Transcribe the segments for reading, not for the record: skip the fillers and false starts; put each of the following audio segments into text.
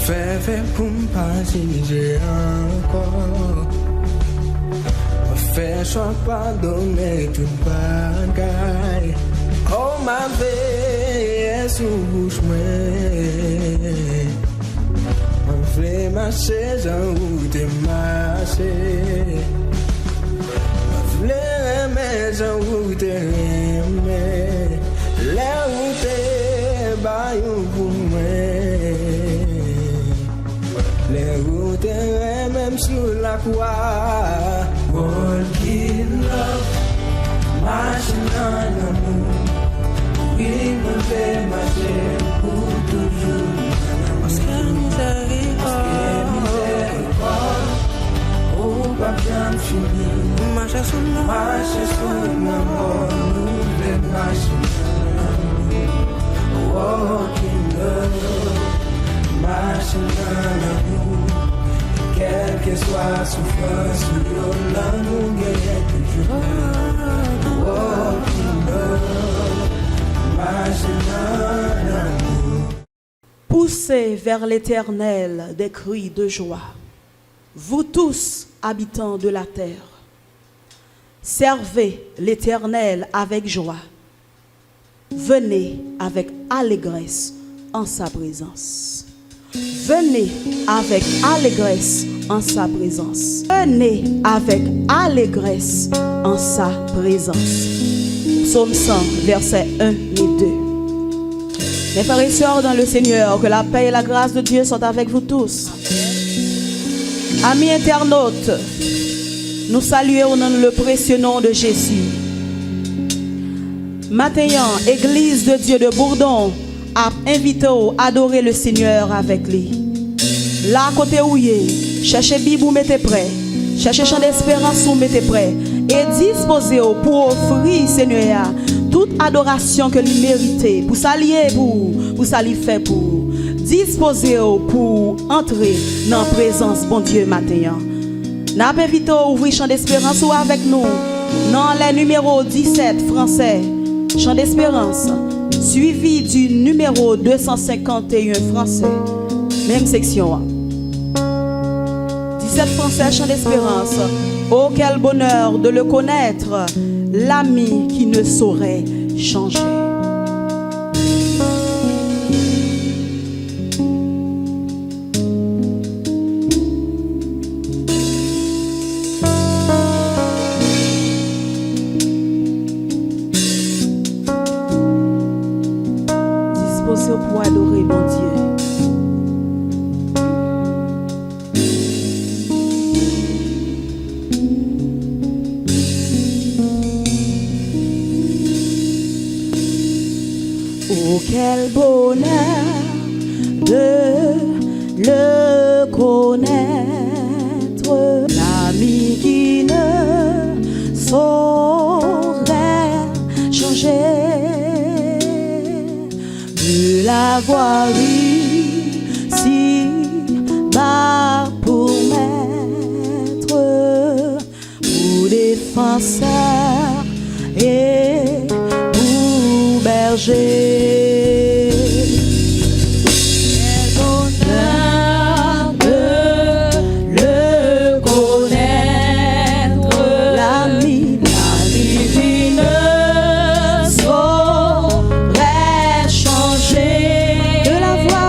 Fais pour m'partager encore. Fais choix pardonner toute bagaille. Oh ma vie, sous bouche moi. On fait marcher, j'en route marcher. On fait remettre, j'en route remettre. La route baillons pour moi. Les routes même sur la croix. Walking love, marching on the moon. Oui, me fait marcher pour toujours. Parce que miséricorde, oh, pas bien fini. Marcher sur le mort, nous voulons marcher. Walking love, marching on the moon. Quelle que soit la souffrance, nous gagnons toujours. Walking love, marching on the moon. Poussez vers l'Éternel des cris de joie, vous tous, habitants de la terre. Servez l'Éternel avec joie. Venez avec allégresse en sa présence. Venez avec allégresse en sa présence. Venez avec allégresse en sa présence. Psaume 100, versets 1 et 2. Mes frères et sœurs dans le Seigneur, que la paix et la grâce de Dieu soient avec vous tous. Amis internautes, nous saluons dans le précieux nom de Jésus. Matin, Église de Dieu de Bourdon a invité à adorer le Seigneur avec lui. Là, côté où il est, cherchez Bible, mettez prêt. Cherchez chant d'espérance, mettez prêt. Et disposez pour offrir, Seigneur, toute adoration que lui méritez. Pour s'allier, pour s'allier faire pour. Disposez pour entrer dans la présence, bon Dieu, matin. N'a pas invité à ouvrir chant d'espérance ou avec nous. Dans les numéros 17 français, chant d'espérance. Suivi du numéro 251 français, même section. 17 français, chant d'espérance. Oh, quel bonheur de le connaître, l'ami qui ne saurait changer. Pour adorer mon Dieu. Oh, quel bonheur de le connaître, l'ami qui ne saurait changer. De l'avoir eu si bas pour maître, pour défenseur et pour berger. De l'avoir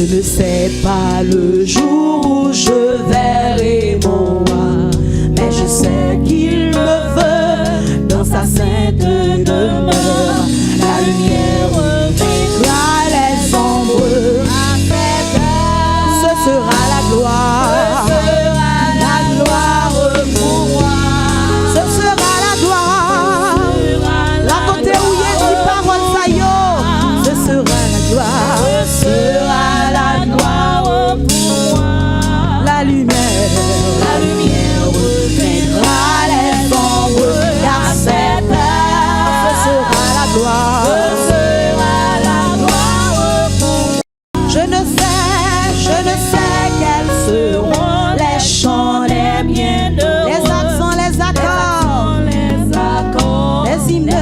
Je ne sais pas le jour où je verrai mon roi, mais je sais qu'il me veut dans sa sainte demeure. La lumière vaincra les ombres, ce sera la gloire. La gloire pour moi, ce sera la gloire. La côté où il y a dit parole ça yo, ce sera la gloire. Ce sera la gloire pour moi. La lumière vaincra les ombres. Car cette heure, ce sera la gloire. Ce sera la gloire pour moi. Je ne sais quels seront les chants, les miens, les accents, les accords, les hymnes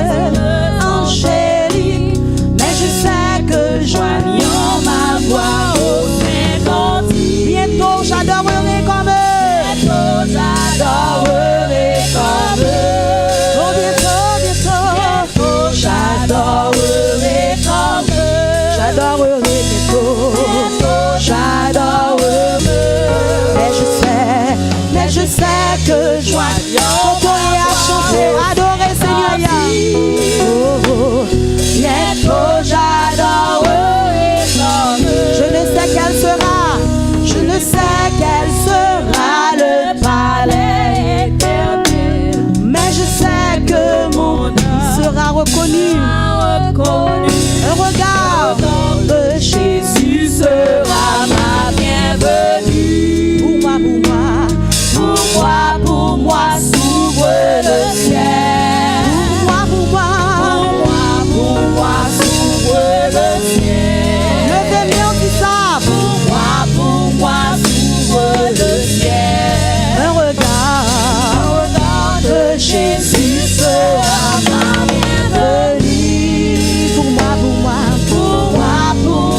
angéliques, mais je sais que joignant ma voix aux saints, bientôt j'adorerai comme eux. Bientôt j'adorerai comme eux. Oh bientôt j'adorerai comme eux. J'adorerai bientôt. Mais je sais que joignant à chanter, adorer Seigneur. Oh, bientôt j'adorerai comme eux. Je ne sais quel sera le palais éternel, mais je sais que mon nom sera reconnu. Un regard de Jésus sera ma bienvenue. Pour moi, s'ouvre le ciel. Pour moi, s'ouvre le ciel. Levez-moi qui ça. Pour moi, s'ouvre le ciel. Un regard de Jésus sera ma bienvenue. Pour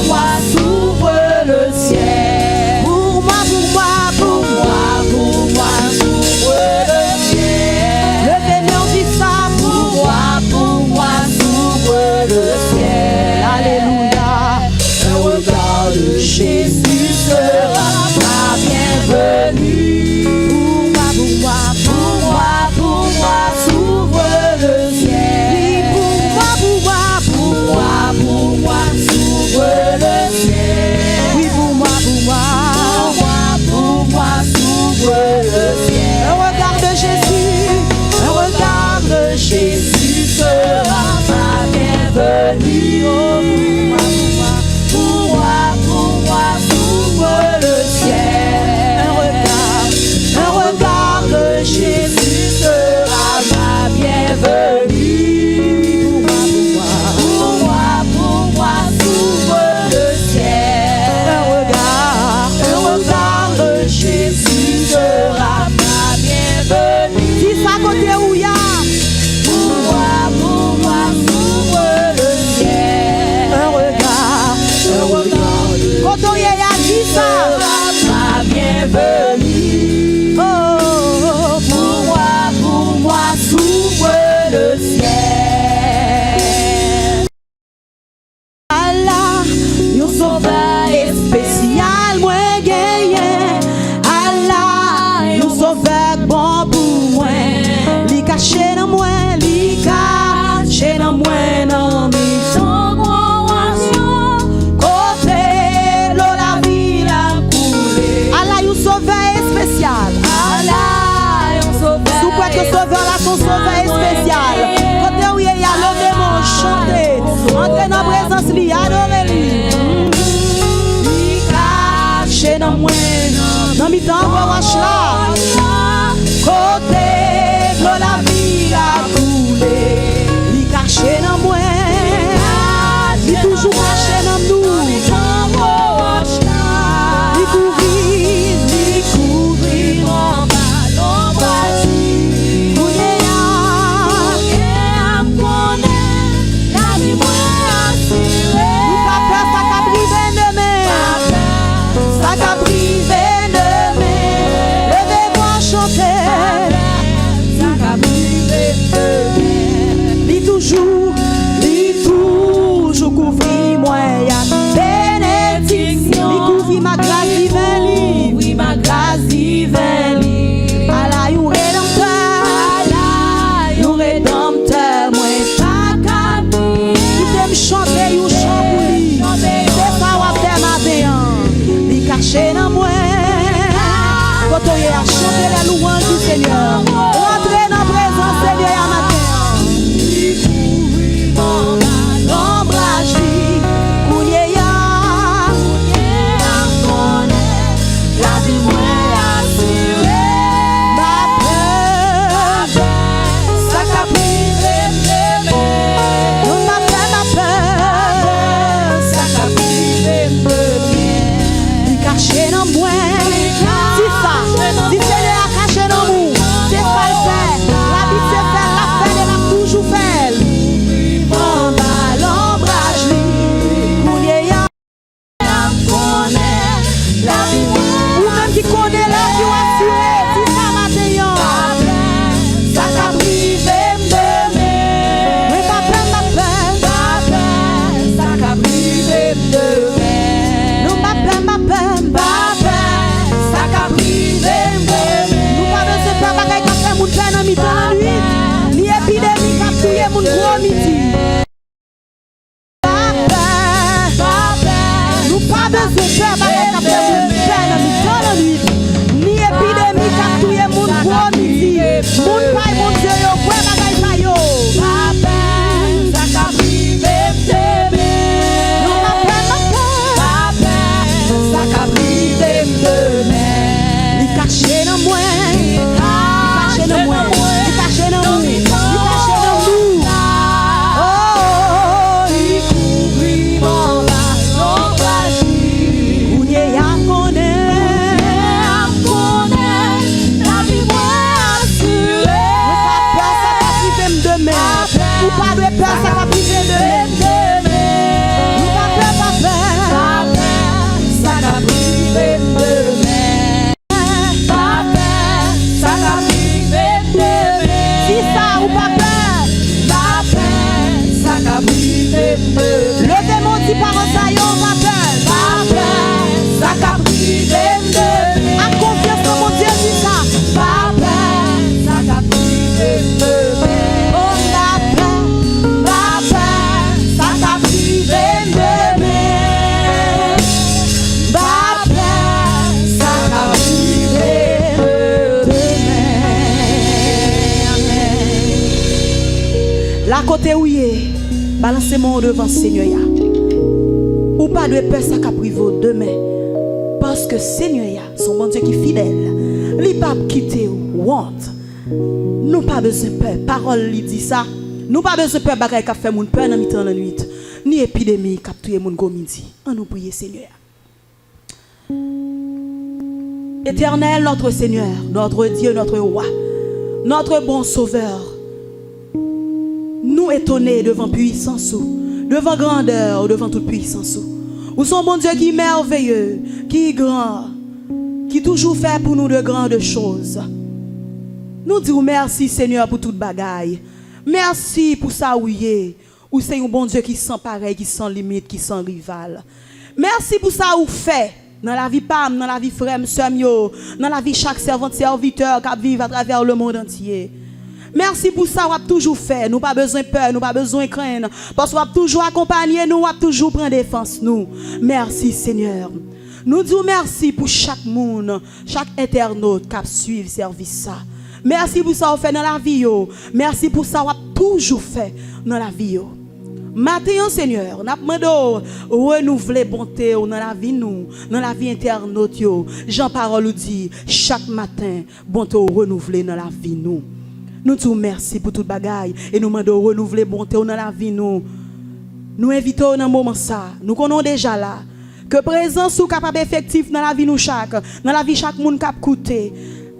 moi, s'ouvre le ciel. Pour moi, s'ouvre le ciel. Levez-moi qui ça. Pour moi, s'ouvre le ciel. Alléluia. Un regard de Jésus sera ma bienvenue. Pour moi, s'ouvre le ciel. Pour moi, s'ouvre le ciel. Oui, pour moi, s'ouvre le ciel. Un regard de Jésus sera ma bienvenue. Pour moi, s'ouvre le ciel. Un regard de Jésus sera ma bienvenue. Pour moi, s'ouvre le ciel. Un regard de Jésus sera ma bienvenue. Si ça côté où y a. Pour moi, s'ouvre le ciel. Un regard quand on y a dit ça sera ma bienvenue. Oh, pour moi, s'ouvre le ciel. Allah, nous sauveur spécial, moi gagné. Allah, nous sauveur bon pour moi. Li caché dans moi, non mission côté l'eau la vie la coulée. Allah, nous sauveur spécial. Allah, nous sauveur. Sous quoi que sauveur là, son sauveur spécial. Côté où il y a l'eau mon chanter, entrer dans la présence li adorer lui. Li caché dans moi, dans mi temps on wash là. Côté l'eau la vie la coulée. Li caché dans moi, li toujours caché dans nous. Li couvrir en ballon basi. Nous pas peur ça qu'a privé demain. Ça qu'a privé demain. Levez-moi chanter. Ça qu'a privé demain. Li toujours couvrir moi. côté où il est, balancez-moi devant le Seigneur. Ou pas de peur, ça qu'a privé demain. Parce que Seigneur, son bon Dieu qui est fidèle, il ne pas quitter ou honte. Nous pas besoin de peur. Parole lui dit ça. Nous pas besoin de peur bagaille qui fait mon peur dans mi-temps la nuit. Ni épidémie qui a tué mon gomidi. On nous prie Seigneur. Éternel notre Seigneur, notre Dieu, notre roi, notre bon sauveur. Nous étonnés devant puissance, devant grandeur, devant toute puissance. Nous sommes bon Dieu qui est merveilleux, qui est grand, qui toujours fait pour nous de grandes choses. Nous disons merci Seigneur pour toute bagaille. Merci pour ça où il est. Ou c'est un bon Dieu qui sent pareil, qui sent limite, qui sent rival. Merci pour ça où fait. Dans la vie Pam, dans la vie frère, soeur, dans la vie chaque servante, serviteur qui vit à travers le monde entier. Merci pour ça, on a toujours fait. Nous pas besoin de peur, nous pas besoin de craindre. Parce qu'on a toujours accompagné nous, on a toujours pris défense nous. Merci Seigneur. Nous disons merci pour chaque monde, chaque internaute qui a suivi le service ça. Merci pour ça, on fait dans la vie. Merci pour ça, on a toujours fait dans la vie. Maintenant, Seigneur, nous demandons renouveler bonté dans la vie nous, dans la vie internaute. Jean Parole dit chaque matin, bonté renouveler dans la vie nous. Nous te remercions pour toute bagaille et nous demandons renouveler bonté dans la vie nous. Nous invitons dans un moment ça, nous connaissons déjà là que présence soit capable effectif dans la vie nous chaque, dans la vie chaque monde cap coûter.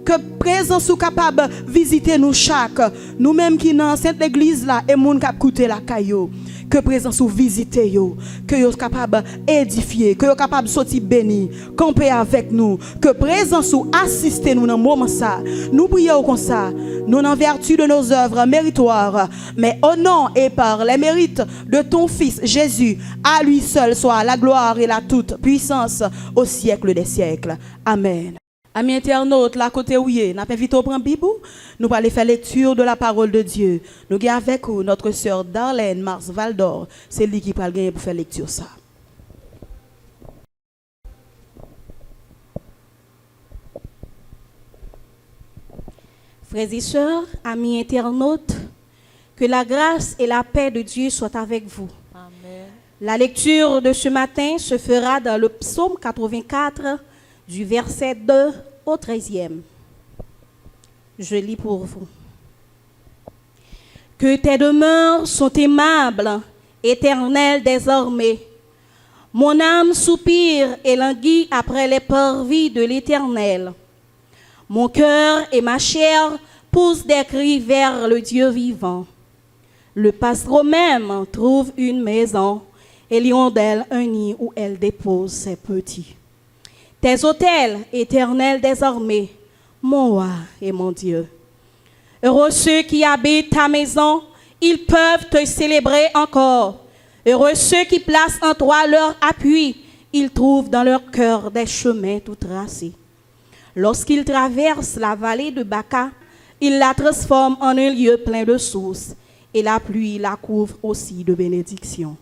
Que présence soit capable visiter nous chaque, nous-mêmes qui dans cette église là et monde cap coûter la caillou. Que présence ou visiter yo, que yo capable édifier, que yo capable sortir béni, camper avec nous, que présence ou assister nous dans moment ça. Nous prions comme ça, nous en vertu de nos œuvres méritoires, mais au nom et par les mérites de ton fils Jésus, à lui seul soit la gloire et la toute puissance au siècle des siècles. Amen. Amis internautes, là côté où nous invitons à prendre Bible, nous allons faire lecture de la parole de Dieu. Nous avons avec nous notre sœur Darlene Mars Valdor, c'est lui qui va gagner pour faire lecture ça. Frères et sœurs, amis internautes, que la grâce et la paix de Dieu soient avec vous. Amen. La lecture de ce matin se fera dans le psaume 84, du verset 2 au 13e. Je lis pour vous. Que tes demeures sont aimables, éternelles désormais. Mon âme soupire et languit après les parvis de l'Éternel. Mon cœur et ma chair poussent des cris vers le Dieu vivant. Le passereau même trouve une maison et l'hirondelle un nid où elle dépose ses petits. Tes autels, éternels désormais, mon roi et mon Dieu. Heureux ceux qui habitent ta maison, ils peuvent te célébrer encore. Heureux ceux qui placent en toi leur appui, ils trouvent dans leur cœur des chemins tout tracés. Lorsqu'ils traversent la vallée de Baca, ils la transforment en un lieu plein de sources, et la pluie la couvre aussi de bénédictions.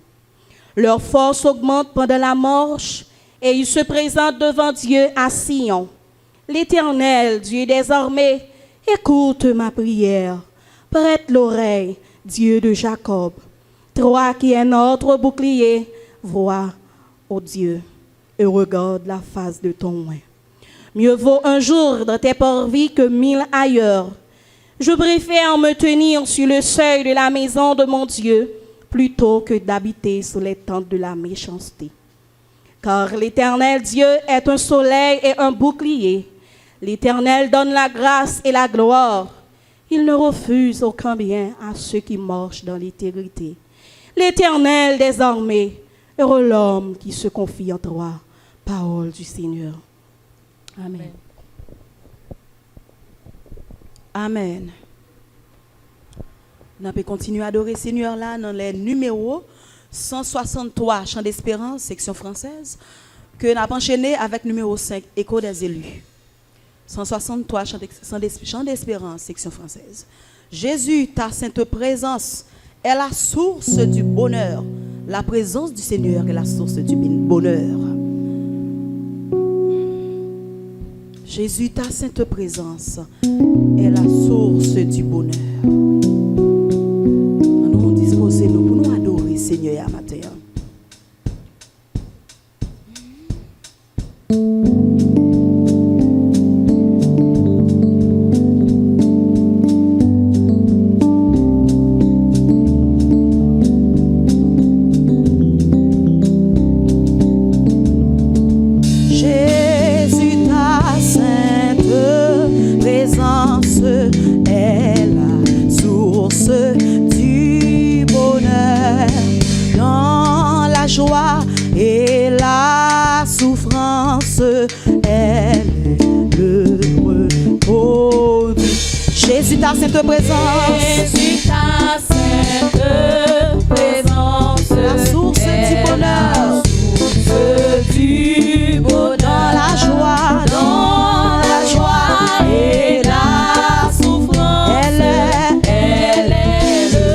Leur force augmente pendant la marche, et ils se présentent devant Dieu à Sion. L'Éternel, Dieu désormais, écoute ma prière. Prête l'oreille, Dieu de Jacob. Toi qui es notre bouclier, vois, ô Dieu, et regarde la face de ton oint. Mieux vaut un jour dans tes parvis que 1000 ailleurs. Je préfère me tenir sur le seuil de la maison de mon Dieu plutôt que d'habiter sous les tentes de la méchanceté. Car l'Éternel Dieu est un soleil et un bouclier. L'Éternel donne la grâce et la gloire. Il ne refuse aucun bien à ceux qui marchent dans l'intégrité. L'Éternel désormais, heureux l'homme qui se confie en toi. Parole du Seigneur. Amen. Amen. Nous pouvons continuer à adorer le Seigneur là dans les numéros 163, Chant d'Espérance, section française, que nous avons enchaîné avec numéro 5, Écho des élus. 163, Chant d'Espérance, section française. Jésus, ta sainte présence est la source du bonheur. La présence du Seigneur est la source du bonheur. Jésus, ta sainte présence est la source du bonheur. Nous Seigneur à matin. Jésus, ta sainte présence est la source du bonheur. Dans la joie et la souffrance, elle est le repos. Jésus, ta sainte présence, Jésus, ta sainte présence, la source du bonheur. du bonheur. Dans la joie, Dans la joie et la souffrance, elle est le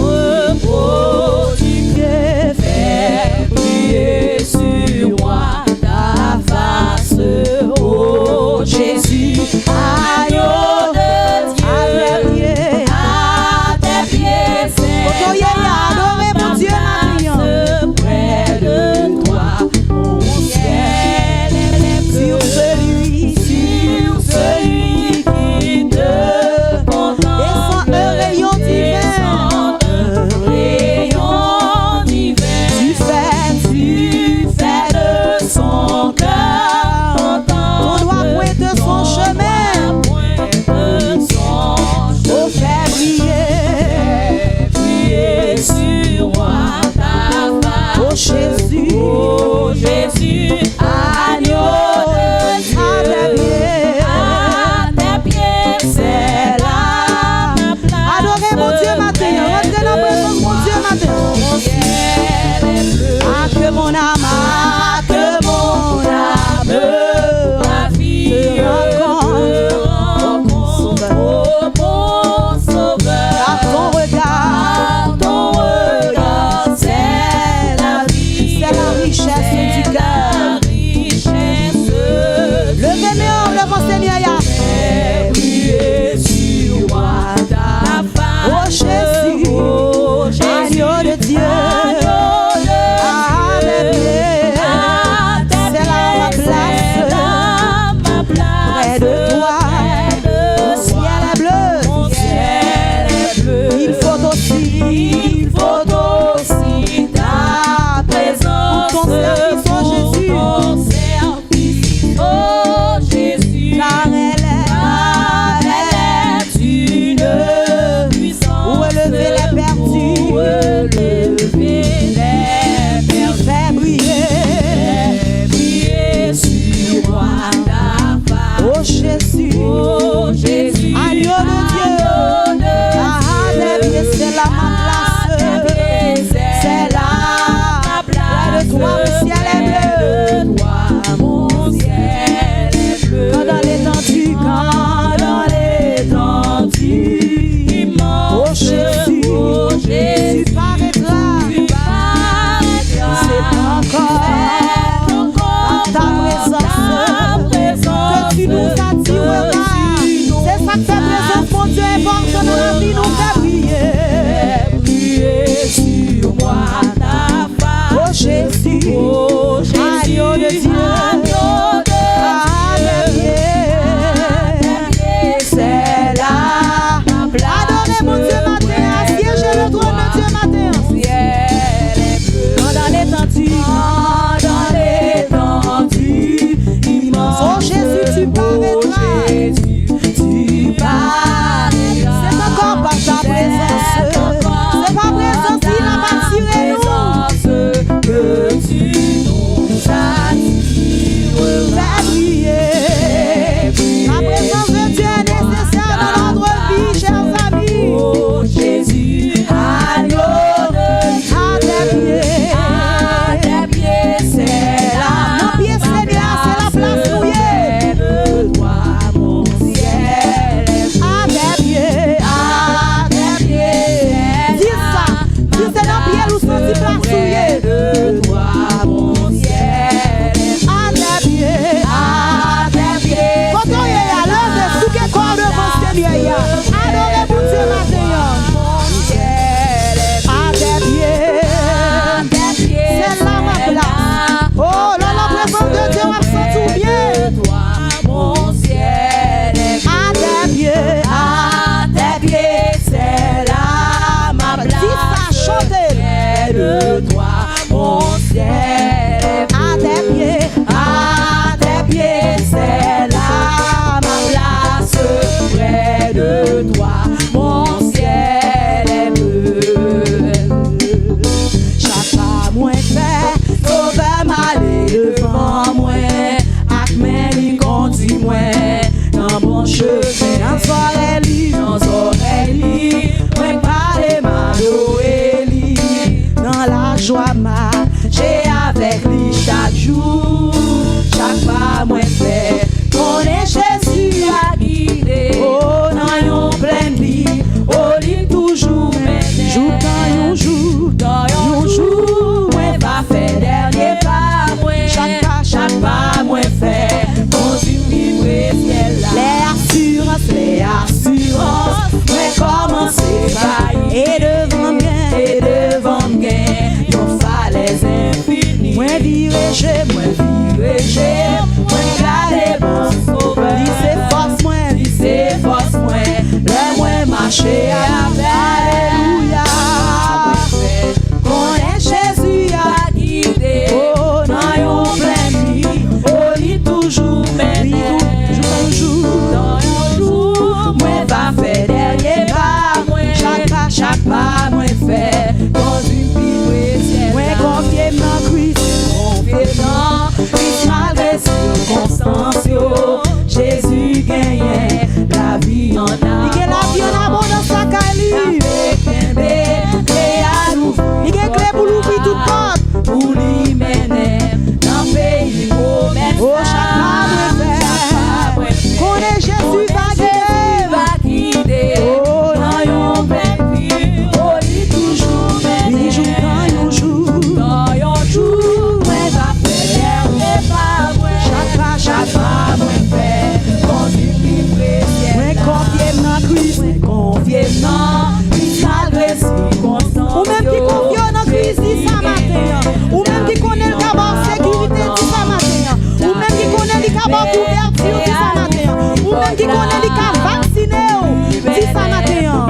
repos du Dieu. Fais briller sur moi ta face, ô Jésus, agneau de Dieu, à tes pieds, c'est Adorez mon Dieu, ma près de toi, mon ciel est bleu. Sur celui qui te contemple, Descend un rayon divin. descend un rayon divin. Tu fais de son cœur On doit entendre pointer son chemin. pointe son Oh, fais briller. briller sur moi ta face. Oh, Jésus. Oh Jésus, agneau de Dieu, à tes pieds, c'est là ma place. Adorez mon Dieu matin. Rentrez dans la présence mon Dieu matin. Mon ciel est bleu. Ah, que mon âme, ah, que mon âme Ma vie te rencontre. oh mon sauveur. Car ton regard, Ton regard, c'est la vie, c'est la richesse du cœur. la richesse. Levez-nous, levons Seigneur. Fais briller sur moi ta face. Oh, Jésus. Oh, Jésus, Agneau de Dieu. agneau de À mes pieds. à tes C'est là ma pieds, place. c'est là ma place. Près de toi. Près de Mon ciel est bleu. Mon ciel est bleu. Il faut Il faut aussi ta présence. Pour ton service, oh Jésus. Pour ton service, oh Jésus. car Car elle est une puissance. Où élever les perdus. Où élever les perdus. Fais briller. Fais briller sur moi ta face. Oh Jésus. Oh Jésus, Agneau de Dieu. agneau de Ah, tes pieds, c'est là ma place. C'est là. Près de toi, mon ciel est bleu. Mon ciel est bleu. Quand dans l'étendue, quand dans l'étendue. Immense, Oh Jésus. oh Jésus, Tu paraîtras. tu paraîtras. C'est encore par ta présence que tu nous attireras. C'est ça que ta présence, mon Dieu, est bonne dans la vie, nous fait briller. Fais briller sur moi ta face. Oh Jésus, Oh Jésus, agneau de Dieu, agneau de à mes pieds, c'est là. Adorez mon Dieu matin, assiégez le trône de Dieu matin. Quand dans l'étendue, immense. Oh Jésus, tu paraîtras. tu paraîtras. C'est encore par ta présence. C'est par présence qu'il a bâti nous. Que tu nous as viré, moi garder bon sauveur. Lycée force moi, le moi marcher avec. Alléluia. Qu'on est Jésus a guidé, oh dans yon plein nuit, oh il toujours mené, dans yon jour, moi va faire dernier pas, chaque pas moi fait, dans une vie moi confié dans Christ, malgré circonstances, Jésus gagne la vie en abondance. Il gagne la vie en abondance à Cali. Il gagne clé pour l'ouvrir tout porte, pour lui mener dans le pays prometteur. Oh, chaque pas qu'on est Jésus va guider. Oh, dans yon plein vie, oh, il toujours mener. Dans yon jour, moi va faire dernier pas. Chaque pas, moi fait, conduit précieux. Moi confié dans Christ, malgré circonstances. Ou même qui confie dans Christ dit ça matin. Ou même qui connaît le cabot sécurité dit ça matin. Ou même qui connaît le cabot couverture dit ça matin. Ou même qui connaît le cabot vacciné dit ça matin.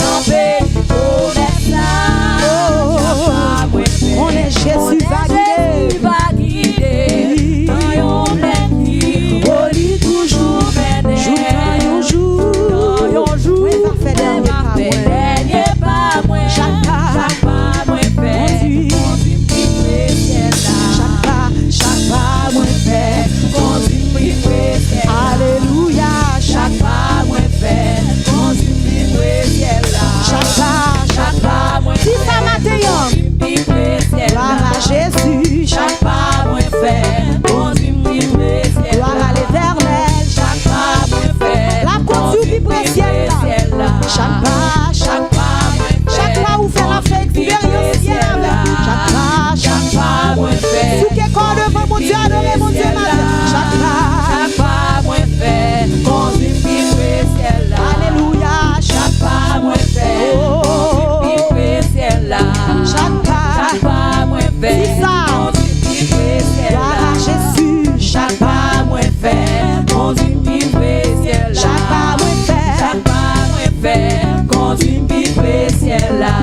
On est Jésus va guider. Dans yon plein nuit, oh lui toujours mené. Dans yon jour, moi va faire dernier pas. Chaque pas moi fait, conduit précieux là. Chaque pas moi fait, conduit précieux. Alléluia. Chaque pas moi fait, conduit précieux là. Chaque pas moi fait. Si ça matin, gloire à Jésus. Chaque pas moi fait, conduit précieux. Gloire à l'Éternel. Chaque pas moi fait, la conduit précieux là. Chaque pas où fait la fête expérientielle avec. Chaque pas moi fait. Tout qui corps devant mon Dieu, adorez mon Dieu maintenant. Chaque pas moi fait, conduit précieux là. Alléluia. Chaque pas moi fait, conduit précieux là. Chaque pas moi fait, c'est ça. Gloire à Jésus. Chaque pas moi fait, conduit précieux là. Chaque pas moi fait, conduit précieux là.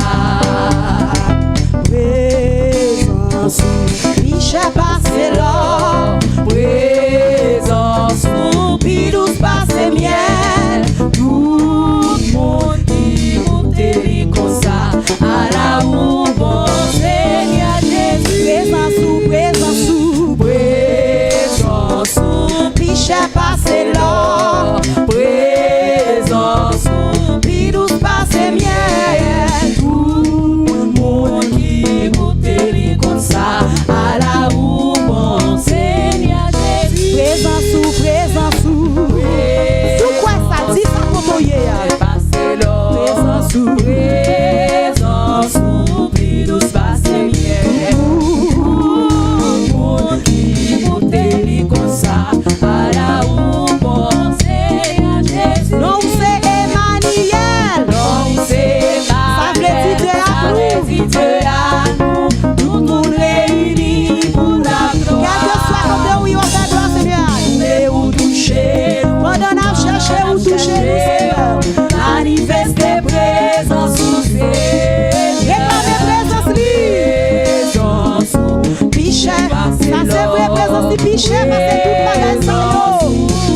Présence, riche passé là. Présence, puis douce passé miel. Tout le monde qui monte comme ça. À la où bon Seigneur Jésus. Présence, riche passé là. Présence, puis douce passé miel. Tout le monde qui monte comme ça. À la où bon Seigneur Jésus. Présence, tout quoi ça dit ça comme hier. Passé là. Présence, puis douce passé miel. Tout le monde qui monte comme ça. À la où bon Seigneur Jésus. Non, c'est Emmanuel. Non, c'est ça veut dire à nous. Tout le monde réuni pour la gloire. Quel que soit côté où il va faire gloire, Seigneur. Où toucher, pendant à chercher où toucher, manifester présence sous réclamer présence piché, ça c'est vrai présence piché, parce que tout bagage sans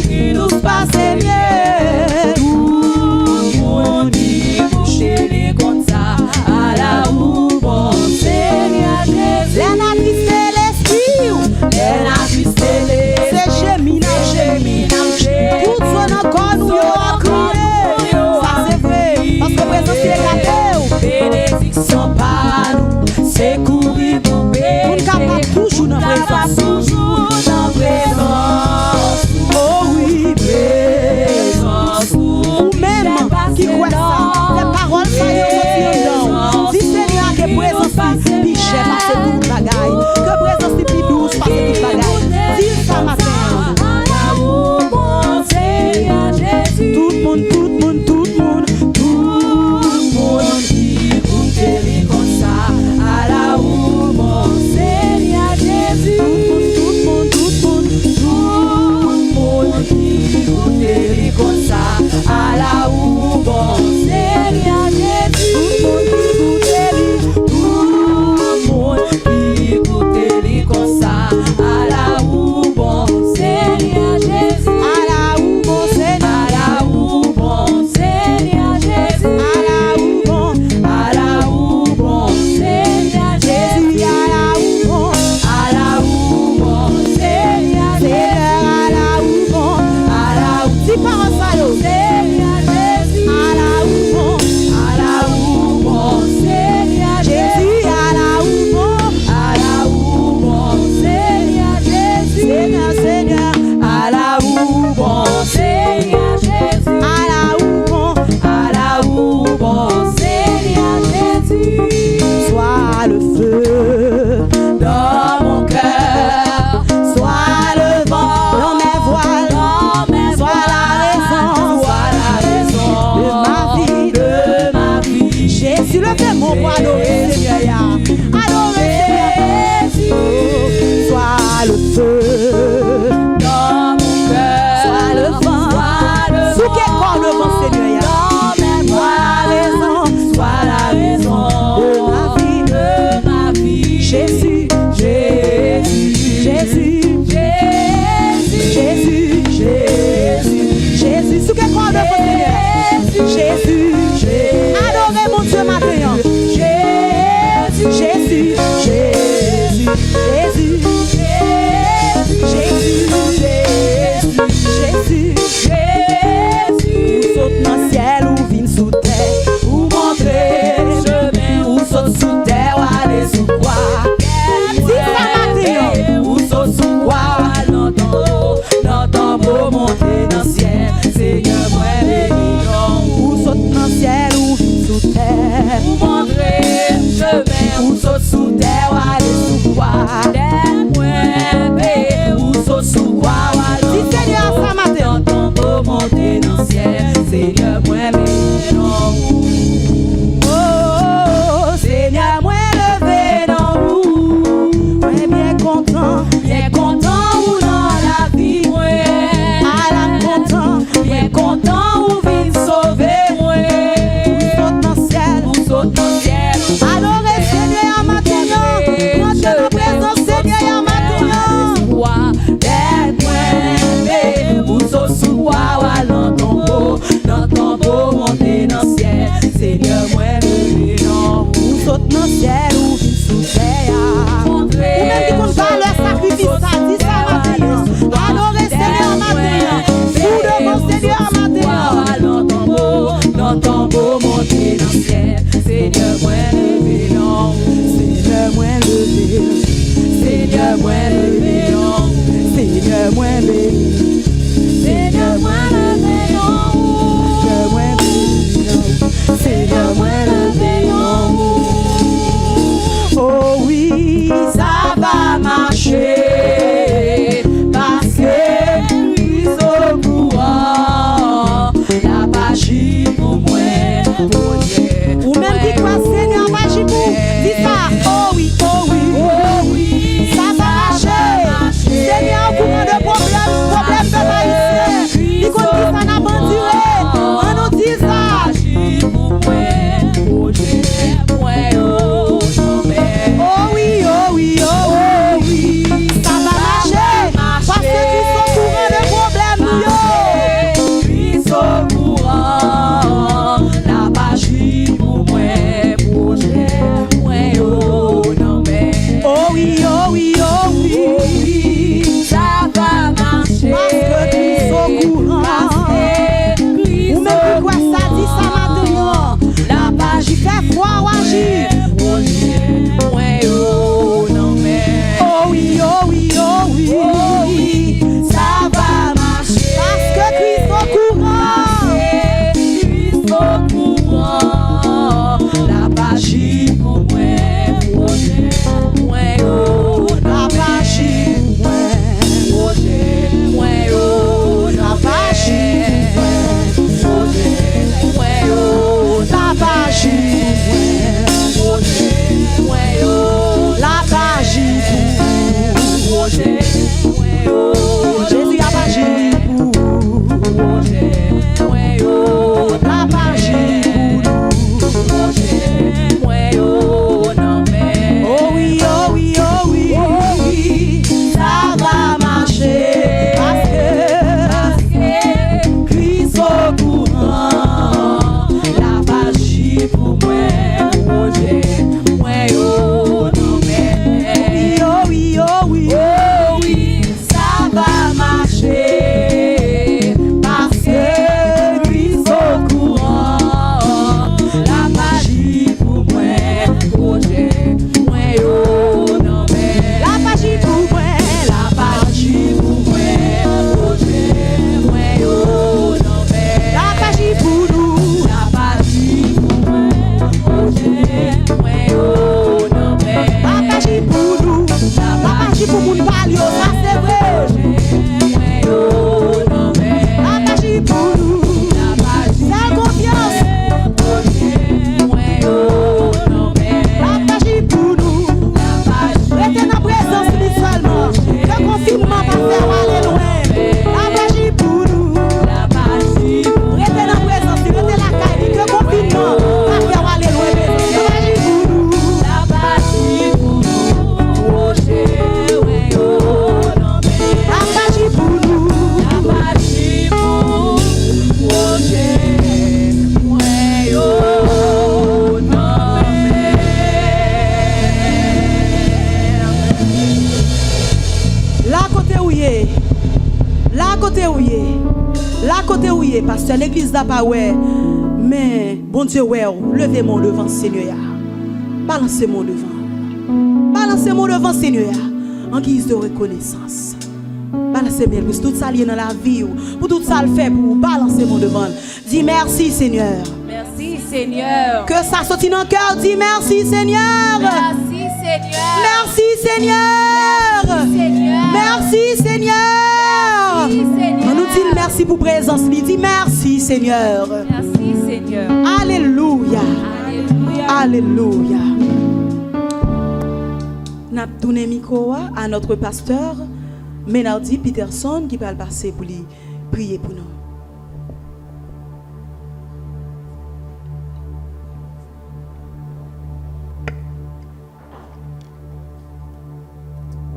qui nous passe mieux. Tout le monde dit toucher comme ça, à la où bon Seigneur Jésus. Les natifs célestes, les natifs célestes, c'est géminal, tout son encore nous a crié, ça c'est vrai, parce que présence est gâté. Bénédiction par nous, c'est courir pour bénédiction. On capable toujours dans présence. Jésus, Jésus, Jésus, Jésus, sous quel corps de votre Seigneur? Jésus, adorez mon Dieu matin. Jésus, Jésus, Jésus, Jésus, Jésus, Jésus, ou saute dans le ciel ou vine sous terre, ou montrer chemin, ou saute sous terre ou aller sous quoi? Si ça matin, ou saute sous quoi? Dans ton beau monter dans le ciel, Seigneur moi béni non. Ou saute dans le ciel ou vine sous terre, ou montrer chemin, ou saute sous terre ou aller sous quoi? Ou saute sous quoi? Si Seigneur ça matin, dans ton beau monter dans le ciel, Seigneur moi béni non. Oh, Seigneur moi levé dans vous, moi bien content ou dans la vie, moi à la content ou vite sauver moi. Ou saute dans le ciel, adorez Seigneur maintenant, rentre dans présence Seigneur maintenant. Ou saute sous quoi? Dans ton beau monter dans le ciel, Seigneur moi levé non. Ou saute dans le ciel ou vite sous terre, ou même qui compte pas le sacrifice, ça dit ça matin. Adorez Seigneur matin, vous devant Seigneur matin. Dans ton beau monter dans le ciel, Seigneur moi levé non. Seigneur moi levé, Seigneur moi levé non. Seigneur moi béni, Seigneur moi levé non. Seigneur moi béni non. Seigneur moi levé non. Oh oui, ça va marcher parce que Christ au courant, la magie pour moi, pour Dieu. Ou même qui croit Seigneur magie pour, dis ça. Oh oui, oh oui, oh oui, ça va marcher. Seigneur au courant de problème de maïs. Il compte qui ça n'a pas duré. On nous dit ça. Magie pour moi, pour Dieu. Oh oui, oh oui, oh oui, ça va marcher, parce que Christ au courant de problème, yo. Christ au courant, la magie pour moi, pour moi, yo, non mais. Oh oui, oh oui, oh oui, ça va marcher, parce que Christ au courant, ou même pourquoi ça dit ça maintenant, la magie fait foi ou agir. Oh oui, oh oui, oh oui, oh oui, ça va marcher, parce que Christ au courant, Christ au courant, la magie pour moi, la magie pour moi, la magie pour moi, la magie pour moi, la magie pour Jésus a magie pour la magie pour oh oui, oh oui, oh oui, oh oui, ça va marcher parce que Christ au courant, la magie pour moi, pour Dieu, oh oui, oh oui, oh oui, oh oui. est. Là côté où il est. Là côté où il est. Pasteur, l'église n'a pas ouais. Mais, bon Dieu, ouais, levez-moi devant Seigneur. Balancez-moi devant. Balancez-moi devant Seigneur. En guise de reconnaissance. Balancez-moi pour tout ça lié dans la vie. Pour tout ça le fait pour balancez-moi devant. Dis merci Seigneur. Merci Seigneur. Que ça sorte dans le cœur. Dis merci Seigneur. Merci Seigneur. Merci Seigneur. Merci Seigneur. Merci Seigneur. Merci Seigneur. On nous dit merci pour présence. Il dit merci Seigneur. Merci Seigneur. Alléluia. Alléluia. Alléluia. Nous avons donné le micro à notre pasteur Menardi Peterson qui va passer pour lui prier pour nous.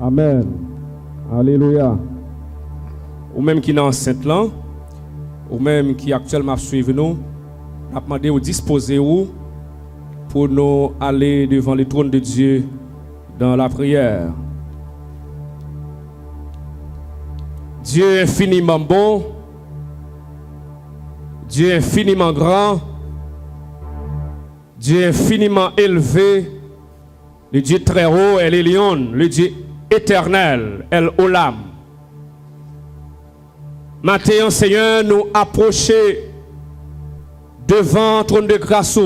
Amen. Alléluia. Ou même qui est enceinte là, ou même qui actuellement suivent nous, nous avons demandé de disposer pour nous aller devant le trône de Dieu dans la prière. Dieu est infiniment bon, Dieu est infiniment grand, Dieu est infiniment élevé, le Dieu très haut, El Elyon, le Dieu éternel, El Olam. Maintenant, Seigneur, nous approcher devant le trône de grâce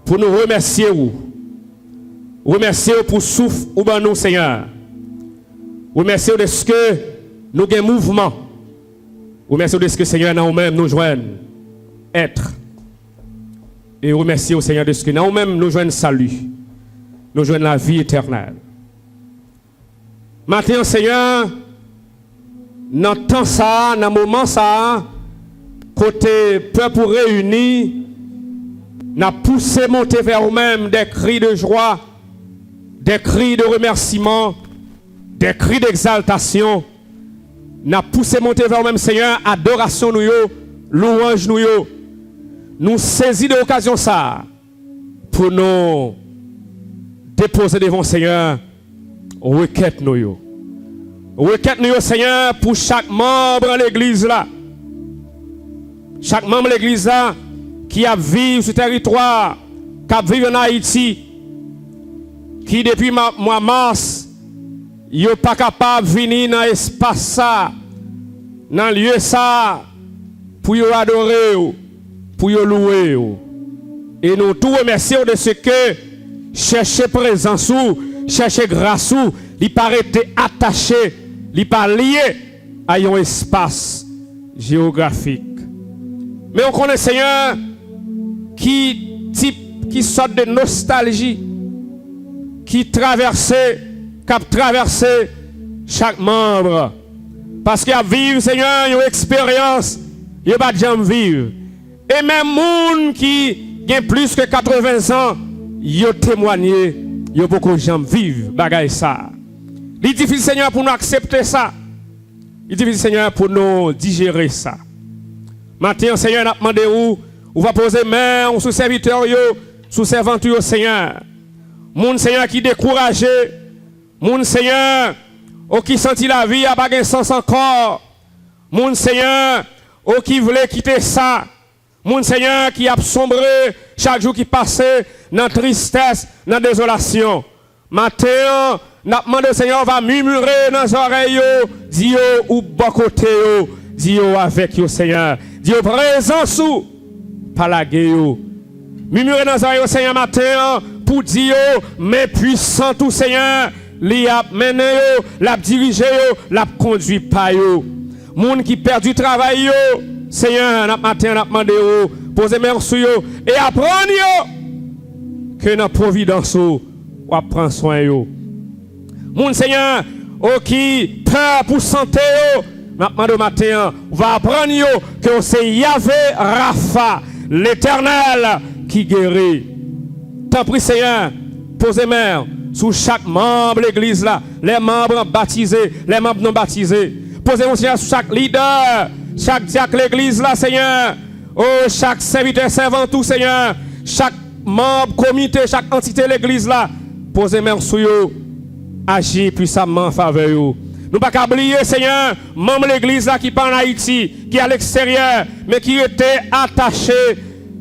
pour nous remercier. Remercier pour souffle ou ben nous, Seigneur. Remercier de ce que nous avons mouvement. Remercier de ce que, Seigneur, nous-mêmes nous joignons être. Et remercier au Seigneur de ce que nous-mêmes nous joignons salut. Nous joignons la vie éternelle. Maintenant, Seigneur, dans le temps ça, dans le moment ça, côté peuple réuni, n'a poussé monter vers nous-mêmes des cris de joie, des cris de remerciement, des cris d'exaltation. N'a poussé monter vers nous-mêmes, Seigneur, adoration nous, louange nous. Nous saisissons de l'occasion ça pour nous déposer devant Seigneur requête nous. Requête nous, Seigneur, pour chaque membre de l'église là. Chaque membre de l'église là qui a vécu sur le territoire, qui a vécu en Haïti, qui depuis mois mars, n'est pas capable de venir dans l'espace ça, dans le lieu ça, pour y adorer, pour y louer. Et nous tout remercions de ce que chercher présence ou, chercher grâce ou, il paraît attaché, il pas lié à un espace géographique. Mais on connaît Seigneur qui sort de nostalgie, qui traverse chaque membre. Parce qu'il y a vivre, Seigneur, une expérience, il n'y a pas de jamais vivre. Et même gens qui ont plus que 80 ans, ils ont témoigné, ils ont beaucoup de gens vivre, bagaille ça. Il est difficile, Seigneur, pour nous accepter ça. Il est difficile, Seigneur, pour nous digérer ça. Maintenant, Seigneur, nous demandé où va poser main sous serviteur, sous servanture, Seigneur. Mon Seigneur qui découragé, mon Seigneur, qui sentit la vie à pas de sens encore. Mon Seigneur, qui voulait quitter ça. Mon Seigneur qui a sombré chaque jour qui passait dans la tristesse, dans la désolation. Maintenant, nous demandé au Seigneur va murmurer dans les oreilles, Dieu ou bon côté, Dieu avec vous, Seigneur. Dieu présence ou par la gueule. Murmurer dans les oreilles, Seigneur, matin, pour Dieu, mais puissant tout, Seigneur, li a mené, l'a dirigé, l'a conduit par yo. Moun qui perd du travail, Seigneur, matin, n'a demandé, posez main sur yo, et apprendre que dans la providence, ou prendre soin yo. Moun Seigneur, qui peur pour santé, maintenant matin, va apprendre que c'est Yahvé Rapha, l'Éternel, qui guérit. Tant pis Seigneur, posez main sur chaque membre de l'église là, les membres baptisés, les membres non baptisés. Posez-vous Seigneur sur chaque leader, chaque diacre de l'église là, Seigneur. Chaque serviteur, servant tout, Seigneur. Chaque membre, comité, chaque entité de l'église là. Posez main sur eux. Agis puissamment en faveur. Nous pas qu'à oublier, Seigneur, membre de l'église là qui pas en Haïti, qui est à l'extérieur, mais qui était attaché,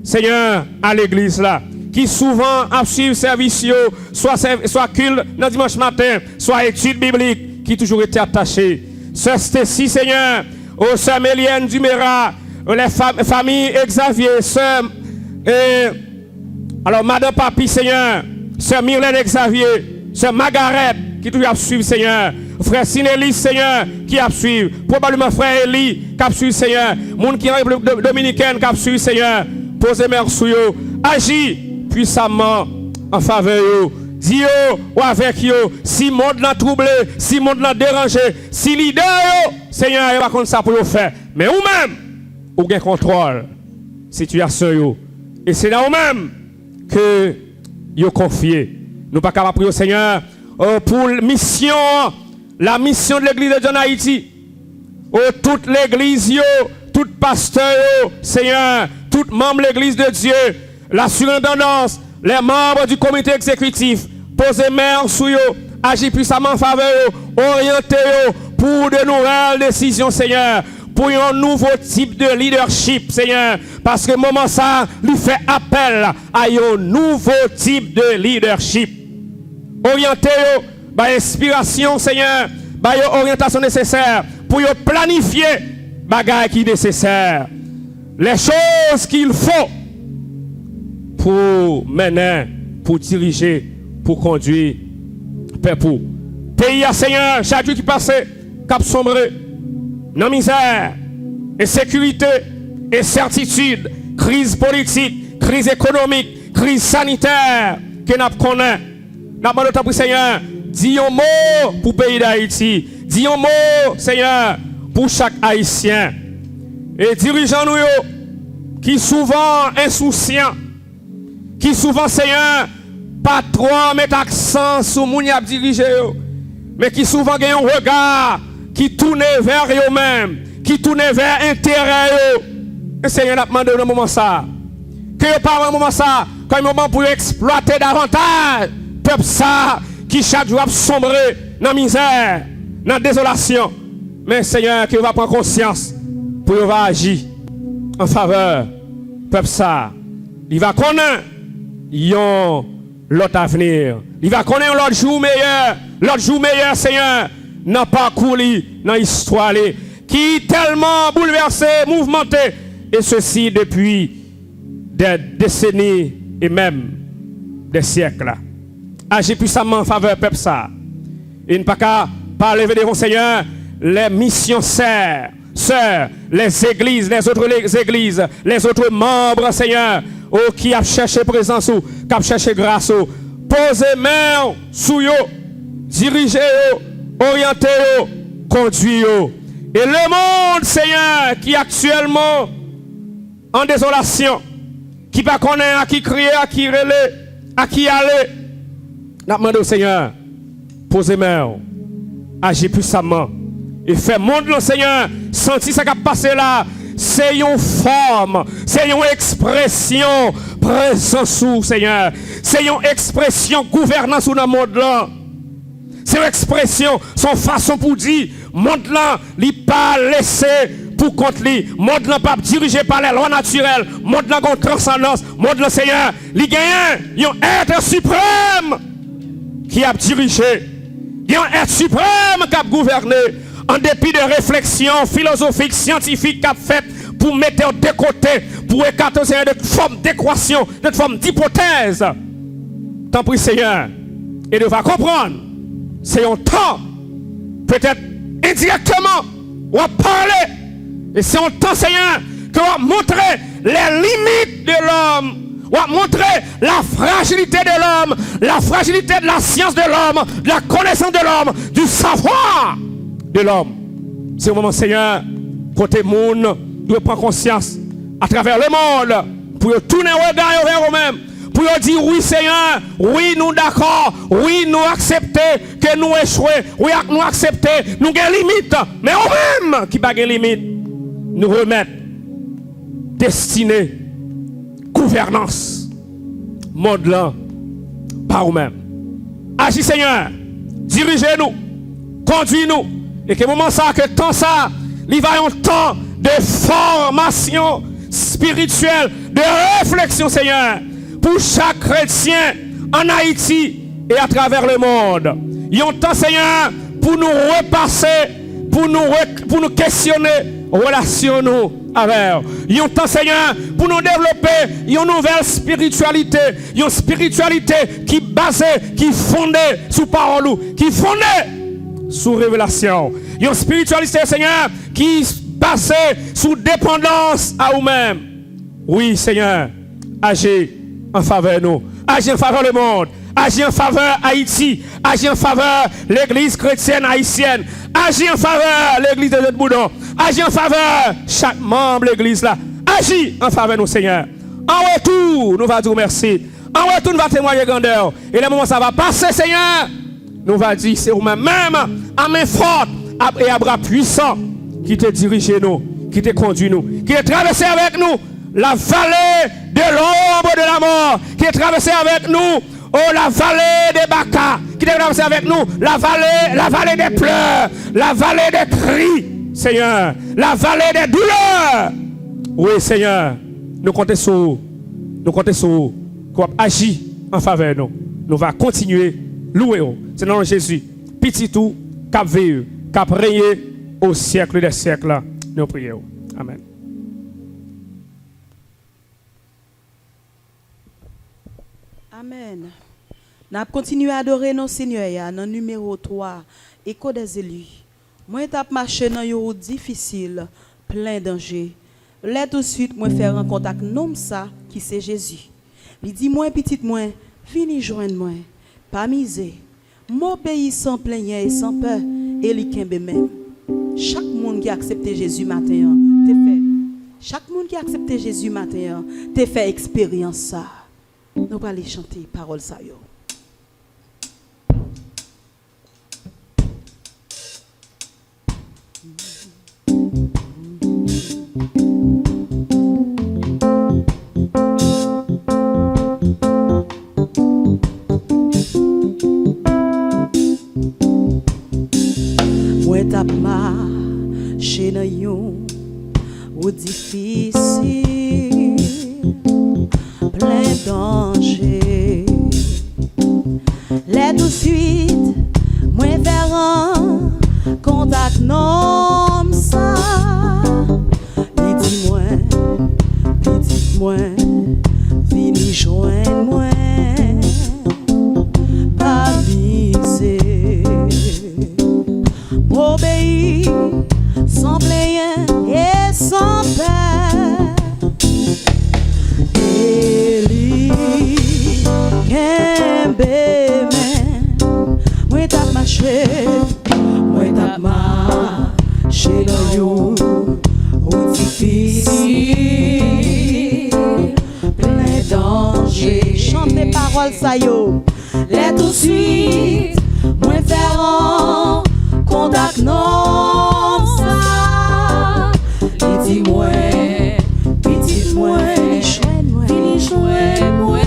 Seigneur, à l'église là. Qui souvent a suivi service, soit culte dans dimanche matin, soit études bibliques, qui toujours été attaché. Sœur Stécie, Seigneur, aux sœurs Mélienne Dumera, les familles Xavier, sœur, alors Madame Papi, Seigneur, sœur Myrlène Xavier, sœur Margaret, qui toujours a suivi, Seigneur. Frère Sinélis, Seigneur, qui a suivi. Probablement frère Eli, qui a suivi, Seigneur. Moun qui est en République dominicaine, qui a suivi, Seigneur. Posez merci sur eux. Agis puissamment en faveur de Dieu ou avec eux. Si le monde l'a troublé, si le monde l'a dérangé, si l'idée, Seigneur, il va contre ça pour le faire. Mais vous-même, vous avez contrôle situation. Et c'est là vous-même que vous confiez. Nous pas capables prier au Seigneur pour la mission de l'église de Dieu en Haïti. Toute l'église, tout pasteur, Seigneur, tout membre de l'église de Dieu, la surintendance, les membres du comité exécutif, posez main sur eux, agissez puissamment en faveur, orientez-vous pour de nouvelles décisions, Seigneur, pour un nouveau type de leadership, Seigneur, parce que moment ça, lui fait appel à un nouveau type de leadership. Orientez-vous, par inspiration, Seigneur, par orientation nécessaire, pour planifier bagaille qui est nécessaire. Les choses qu'il faut pour mener, pour diriger, pour conduire, peuple. Pays à Seigneur, chaque jour qui passe, cap sombré, dans misère, insécurité, incertitude, crise politique, crise économique, crise sanitaire, que nous connaissons. Nous demandons au Seigneur, dis un mot pour le pays d'Haïti, dis un mot, Seigneur, pour chaque Haïtien. Et dirigeants-nous, qui souvent insouciants, qui souvent, Seigneur, pas trop mettre accent sur moun y a dirigé, mais qui souvent ont un regard qui tourne vers eux-mêmes, qui tourne vers l'intérêt. Et Seigneur, nous demandons dans moment ça, que par un moment ça, comme un moment pour exploiter davantage, peuple ça, qui chaque jour a sombré dans la misère, dans la désolation. Mais Seigneur, qui va prendre conscience pour va agir en faveur, peuple ça, il va connaître l'autre avenir. Il va connaître l'autre jour meilleur, Seigneur, n'a pas couru dans l'histoire qui est tellement bouleversé, mouvementé, et ceci depuis des décennies et même des siècles. Agis puissamment en faveur peuple ça. Et ne pas qu'à parler devant Seigneur, les missions sœurs, les églises, les autres églises, les autres membres, Seigneur, qui a cherché présence, qui a cherché grâce, posez main sur eux, dirigez eux, orientez eux, conduisez eux. Et le monde, Seigneur, qui est actuellement en désolation, qui ne connaît pas à qui crier, à qui relayer, à qui aller, nous demandons au Seigneur, posez main, agissez puissamment. Et fait monde le Seigneur, sentir ce qui a passé là, c'est une forme, c'est une expression présence sous Seigneur, c'est une expression gouvernance sous le monde là. C'est une expression, son façon pour dire, monde là, il pas laissé pour compte lui, monde là pas dirigé par les lois naturelles, monde là contre transcendance, monde là Seigneur, il gagne un être suprême qui a dirigé, il y a un être suprême qui a gouverné. En dépit de réflexions philosophiques, scientifiques qu'a fait pour mettre de côté, pour écarter de forme d'équation, de forme d'hypothèse. Tant pis Seigneur, et de va comprendre, c'est un temps, peut-être indirectement, on va parler, et c'est un temps Seigneur, que on va montrer les limites de l'homme, on va montrer la fragilité de l'homme, la fragilité de la science de l'homme, de la connaissance de l'homme, du savoir de l'homme. C'est au moment, Seigneur, côté monde, doit prendre conscience à travers le monde pour tourner le regard vers eux-mêmes, pour dire oui, Seigneur, oui, nous d'accord, oui, nous accepter que nous échouons, oui, nous accepter, nous avons limite, mais eux-mêmes qui n'ont pas de limite, nous remettre destinée, gouvernance, monde là, par eux-mêmes. Agis, Seigneur, dirigez-nous, conduis-nous. Et que moment ça, que temps ça, il va y avoir un temps de formation spirituelle, de réflexion, Seigneur, pour chaque chrétien en Haïti et à travers le monde. Il y a un temps, Seigneur, pour nous repasser, pour nous questionner, relation nous avec. Il y a un temps, Seigneur, pour nous développer une nouvelle spiritualité, une spiritualité qui est basée, qui est fondée sous parole, qui est fondée sous révélation. Il y a une spiritualité, Seigneur, qui est basée sous dépendance à vous-même. Oui, Seigneur, agis en faveur de nous, agis en faveur du monde. Agis en faveur Haïti, agis en faveur l'église chrétienne haïtienne, agis en faveur l'église de notre Boudon, agis en faveur chaque membre de l'église là, agis en faveur de nous, Seigneur. En retour, nous allons dire merci. En retour, nous allons témoigner grandeur. Et le moment ça va passer, Seigneur, nous allons dire c'est vous-même, à main forte et à bras puissants, qui te dirige nous, qui te conduit nous, qui te traversé avec nous la vallée de l'ombre de la mort, qui est traversé avec nous. Oh, la vallée des Baka, qui est traversée avec nous, la vallée des pleurs, la vallée des cris, Seigneur, la vallée des douleurs. Oui, Seigneur, nous comptons sur vous, qu'on agit en faveur de nous. Nous allons continuer louer. C'est dans Jésus, petit tout, cap vivre, cap régner au siècle des siècles. Nous prions. Amen. Amen. Nous continuons à adorer nos seigneurs dans le numéro 3, Écho des élus. Moi, je marché dans une route difficile, plein de danger. Là, tout de suite, moi, faire un contact nom ça qui c'est Jésus. Il dit, moi, petite, moi, vini joindre moi, pas miser. M'obéis sans plaigner et sans peur, et li kembe même. Chaque monde qui a accepté Jésus matin, te fait. Chaque monde qui a accepté Jésus matin, te fait expérience ça. Nous allons aller chanter parole ça yo. Moi t'a marché dans yon ou difficile, plein de danger. Là tout de suite, moi faire un contact non ça. Dis-moi, dites-moi, vini joindre moi, pas viser, m'obéir sans plaigner et sans peur. Eli, kembe men, moi t'a marché dans yon route difficile, plein de danger. Chantez parole ça yo. Là tout de suite, moi faire un contact non ça. Dis-moi, dis-moi, vini joindre moi,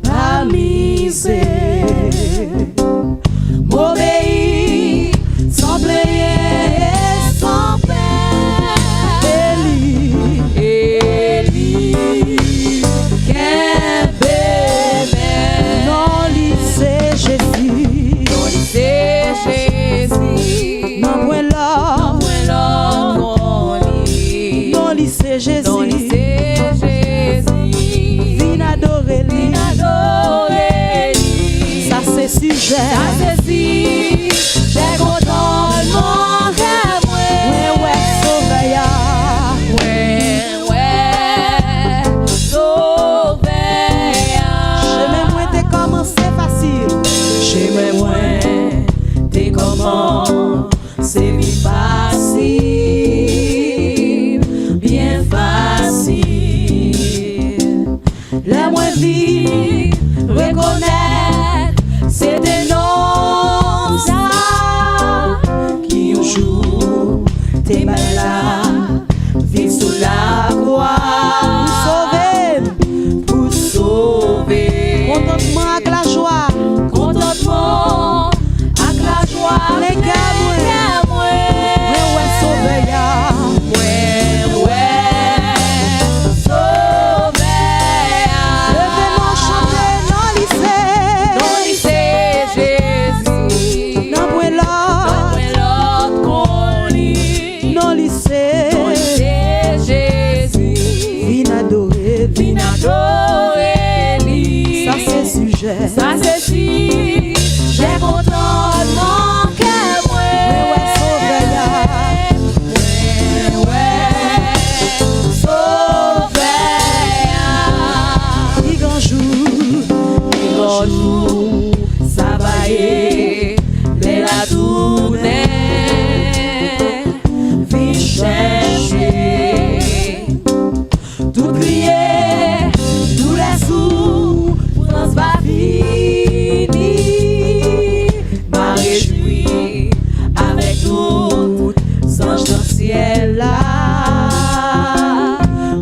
pas miser, m'obéir sans plaigner et sans peur. Eli, kembe men, non li c'est Jésus, non moi là, non li c'est Jésus, vin adorer lui, ça c'est sujet, j'ai content mon cœur, ouais, sauveya, j'aime moins t'es commencé facile, j'aime moins t'es comment c'est facile, bien facile. La moins vie reconnaître c'est des noms ça qui un jour t'es malade, vivre sous la croix pour sauver, contentement avec la joie, contentement avec la joie. tourner, vient chercher, tout crier, tous les souffrances va finir, m'a réjoui avec tout ange dans le ciel là,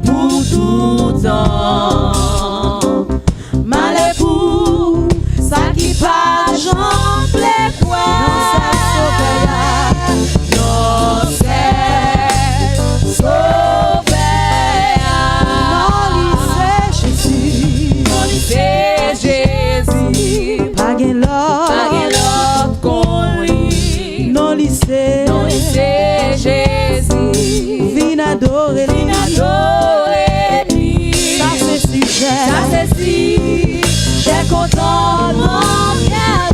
pour tout temps, malais pour ça qui pas j'en plais quoi, non c'est sauver, non c'est Jésus, Pas gen l'autre qu'on lui, non lycée, non c'est Jésus, vin adorer lui. Ça c'est sujet, Ça c'est si j'ai content mon cœur,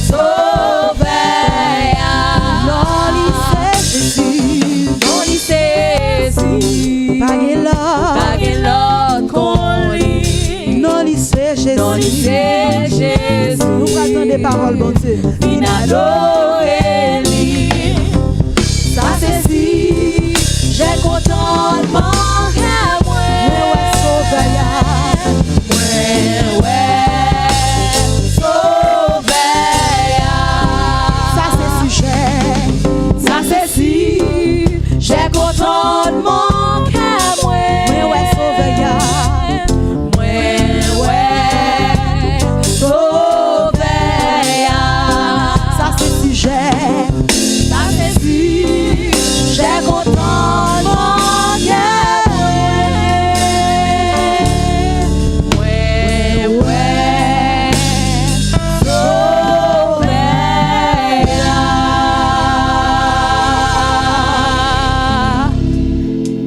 sauver, non lycée Jésus, non lycée, pas gen pas l'autre, l'autre qu'on lit, non lycée non Jésus. lycée Jésus, Nous prenons des paroles, bon Dieu. Inadorer lui. Ça c'est si j'ai content mon cœur, Ça c'est sujet, ça c'est si j'ai content mon cœur, ça c'est sujet, ça c'est si j'ai content mon cœur,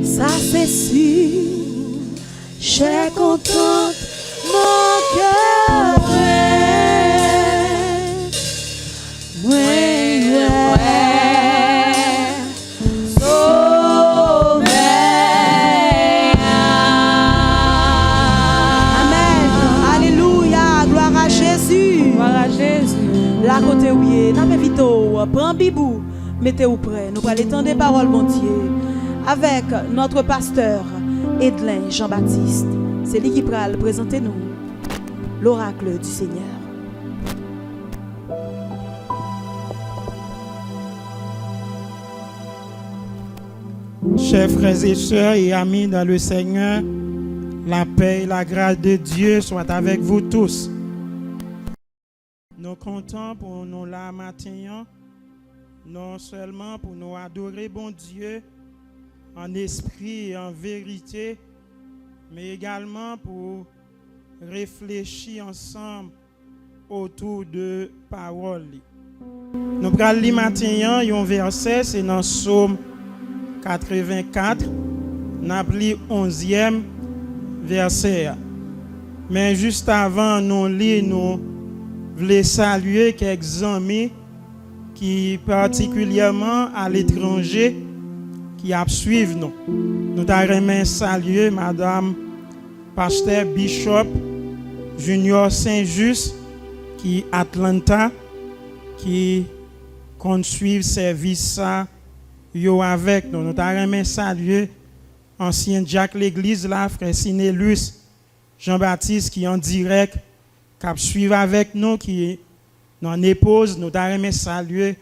ça c'est sûr. J'ai content mon cœur. Amen. Alléluia. Gloire à Jésus. Gloire à Jésus. La côté où il est, n'a pas vite, prends bibou, mettez-vous prêt. Nous allons étendre des paroles, mon Dieu, avec notre pasteur Edlin Jean-Baptiste. C'est lui qui va présenter nous l'oracle du Seigneur. Chers frères et sœurs et amis dans le Seigneur, la paix et la grâce de Dieu soient avec vous tous. Nous comptons pour nous là matin, non seulement pour nous adorer bon Dieu en esprit et en vérité, mais également pour réfléchir ensemble autour de paroles. Nous allons lire matin un verset, c'est dans Psaume 84, nous avons lu 11e verset. Mais juste avant nous lire, nous voulons saluer quelques amis qui particulièrement à l'étranger qui suivent nous. Nous avons saluer Madame Pasteur Bishop Junior Saint-Just qui Atlanta qui compte suivre service ça yo avec nous. Nous avons saluer ancien Jack l'église là, frère Sinélus Jean-Baptiste qui en direct qui suivre avec nous qui non épouse. Nous avons saluer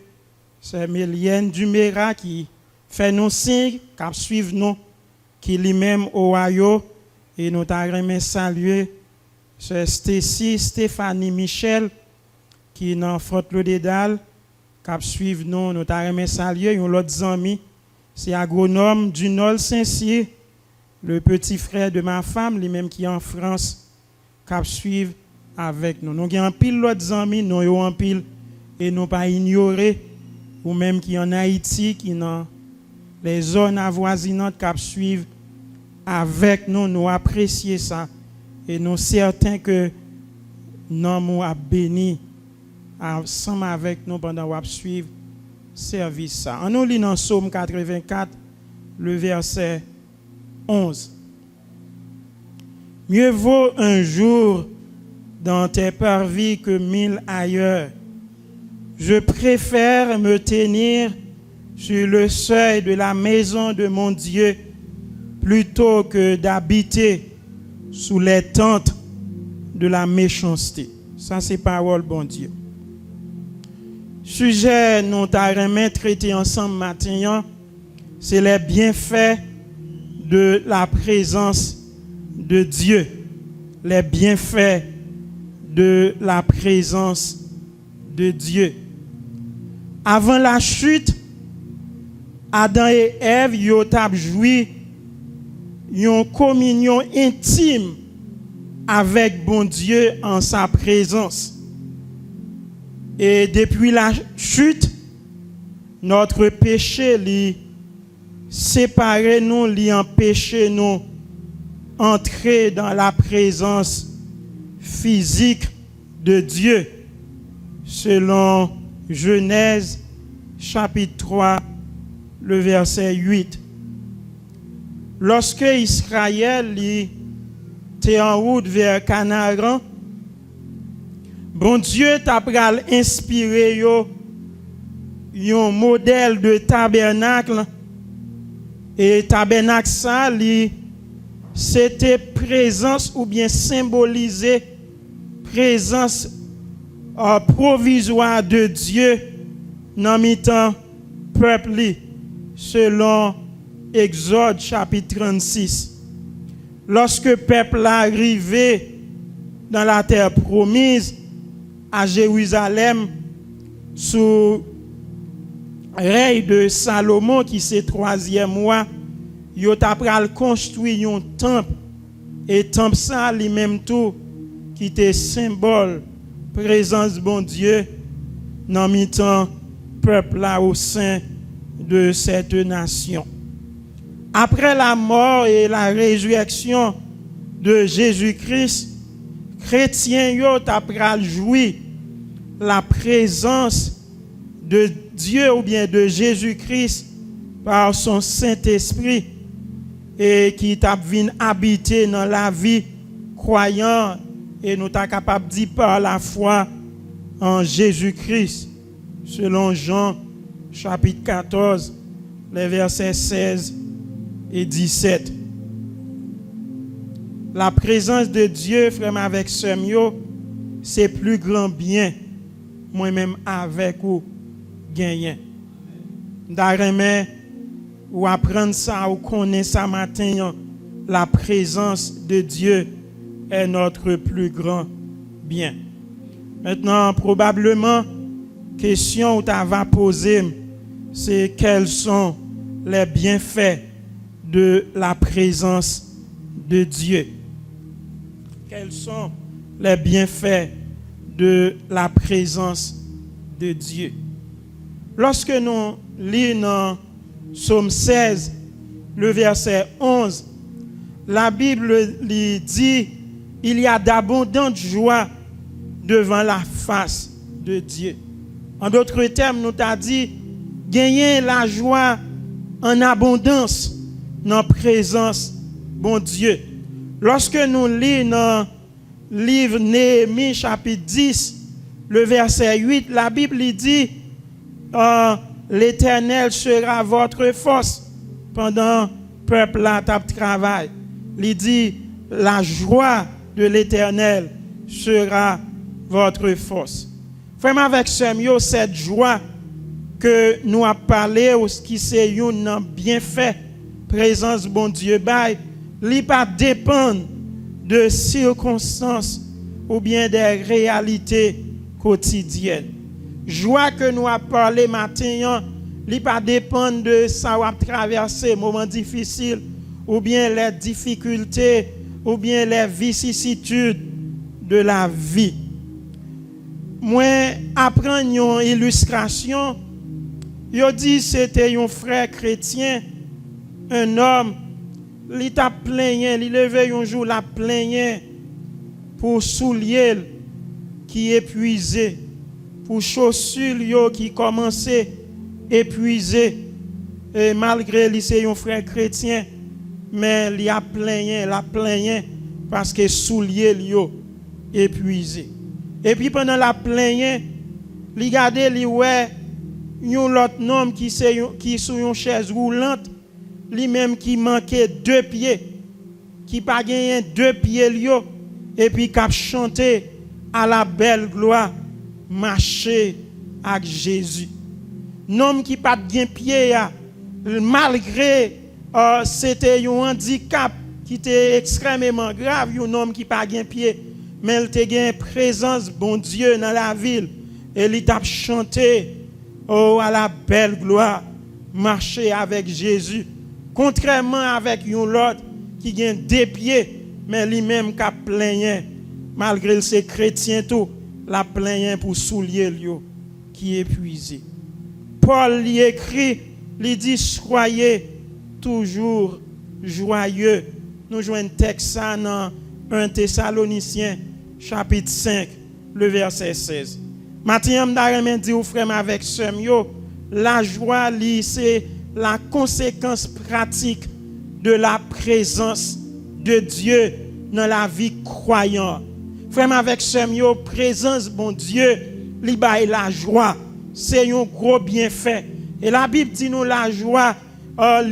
sœur Mélienne Dumera qui fait nous signe qui suivre nous qui lui-même au Ohio. Et nous avons saluer sœur Stéphanie Michel qui est dans Fort Lauderdale qui suivre nous. Nous avons saluer un autre ami, c'est agronome Dunol Saint-Cyr, le petit frère de ma femme, lui-même qui est en France, qui suivre avec nous. Nous avons un pile d'autres amis, nous avons un pile et nous pas ignorer, ou même qui en Haïti, qui dans les zones avoisinantes qui suivent avec nous, nous apprécions ça. Et nous sommes certains que nous avons béni ensemble avec nous pendant qu'on suivre service ça. En nous lisant Psaume 84, le verset 11. Mieux vaut un jour dans tes parvis que 1000 ailleurs. Je préfère me tenir sur le seuil de la maison de mon Dieu plutôt que d'habiter sous les tentes de la méchanceté. Ça, c'est parole bon Dieu. Sujet nous avons traité ensemble matin, c'est les bienfaits de la présence de Dieu. Les bienfaits de la présence de Dieu. Avant la chute, Adam et Ève ont joui une communion intime avec bon Dieu en sa présence. Et depuis la chute, notre péché lui séparé nous, lui empêché nous entrer dans la présence physique de Dieu, selon Genèse chapitre 3, le verset 8. Lorsque Israël était en route vers Canaan, bon Dieu t'a inspiré un modèle de tabernacle. Et tabernacle ça, c'était présence ou bien symbolisé présence provisoire de Dieu dans mi-temps peuple, selon Exode chapitre 36. Lorsque le peuple arrivé dans la terre promise à Jérusalem sous règne de Salomon, qui c'est 3e mois, il a construit un temple. Et temple ça, lui-même tout, qui était symbole, présence bon Dieu, dans le temps peuple là au sein de cette nation. Après la mort et la résurrection de Jésus-Christ, chrétiens yo t'apprend jouir la présence de Dieu ou bien de Jésus-Christ par son Saint-Esprit et qui t'a venu habiter dans la vie croyant et nous t'a capable de dire par la foi en Jésus-Christ selon Jean chapitre 14 les versets 16 et 17. La présence de Dieu, frère avec Semio, c'est plus grand bien moi-même avec vous gagner. D'arrêter ou apprendre ça ou connaître ça matin, la présence de Dieu est notre plus grand bien. Maintenant, probablement, question que tu vas poser, c'est quels sont les bienfaits de la présence de Dieu. Quels sont les bienfaits de la présence de Dieu? Lorsque nous lisons dans Psaume 16, le verset 11, la Bible dit « Il y a d'abondantes joies devant la face de Dieu ». En d'autres termes, nous t'a dit « Gagner la joie en abondance dans la présence bon Dieu ». Lorsque nous lisons dans le livre Néhémie, chapitre 10, le verset 8, la Bible dit l'Éternel sera votre force pendant que le peuple a travail. Il dit la joie de l'Éternel sera votre force. Vraiment avec cette joie que nous avons parlé, qui c'est un bienfait, présence bon Dieu, il ne pas dépendre de circonstances ou bien des réalités quotidiennes. Joie que nous avons parlé matin, il ne pas dépendre de ça ou traverser moments difficiles ou bien les difficultés ou bien les vicissitudes de la vie. Moi, apprendre une illustration, il dit c'était un frère chrétien, un homme, il t'a plaigné, il levé un jour la plaigné pour souliers qui épuisé, pour chaussures qui commençaient épuisées. Et malgré lui c'est un frère chrétien, mais il a plaigné parce que souliers épuisé. Et puis pendant la plaignée, li gade li ouais yon l'autre homme qui sur une chaise roulante, lui même qui manquait 2 pieds, qui pas gagné 2 pieds liyo, et puis cap chanter à la belle gloire, marcher avec Jésus. Homme qui pas gagné pied malgré c'était un handicap qui était extrêmement grave, un homme qui pas gagné pied, mais il te gagne présence bon Dieu dans la ville et il t'a chanté à la belle gloire, marcher avec Jésus. Contrairement avec un autre qui gagne 2 pieds, mais lui-même qui a plaigné, malgré ses chrétiens tout, la plaigné pour soulier lui qui est épuisé. Paul lui écrit, lui dit soyez toujours joyeux. Nous jouons un texte dans 1 Thessaloniciens chapitre 5 le verset 16. Maintenant, je dis aux frères avec Semio, la joie, c'est la conséquence pratique de la présence de Dieu dans la vie croyante. Frère avec Semio, présence bon Dieu, li bail la joie, c'est un gros bienfait. Et la Bible dit nous la joie,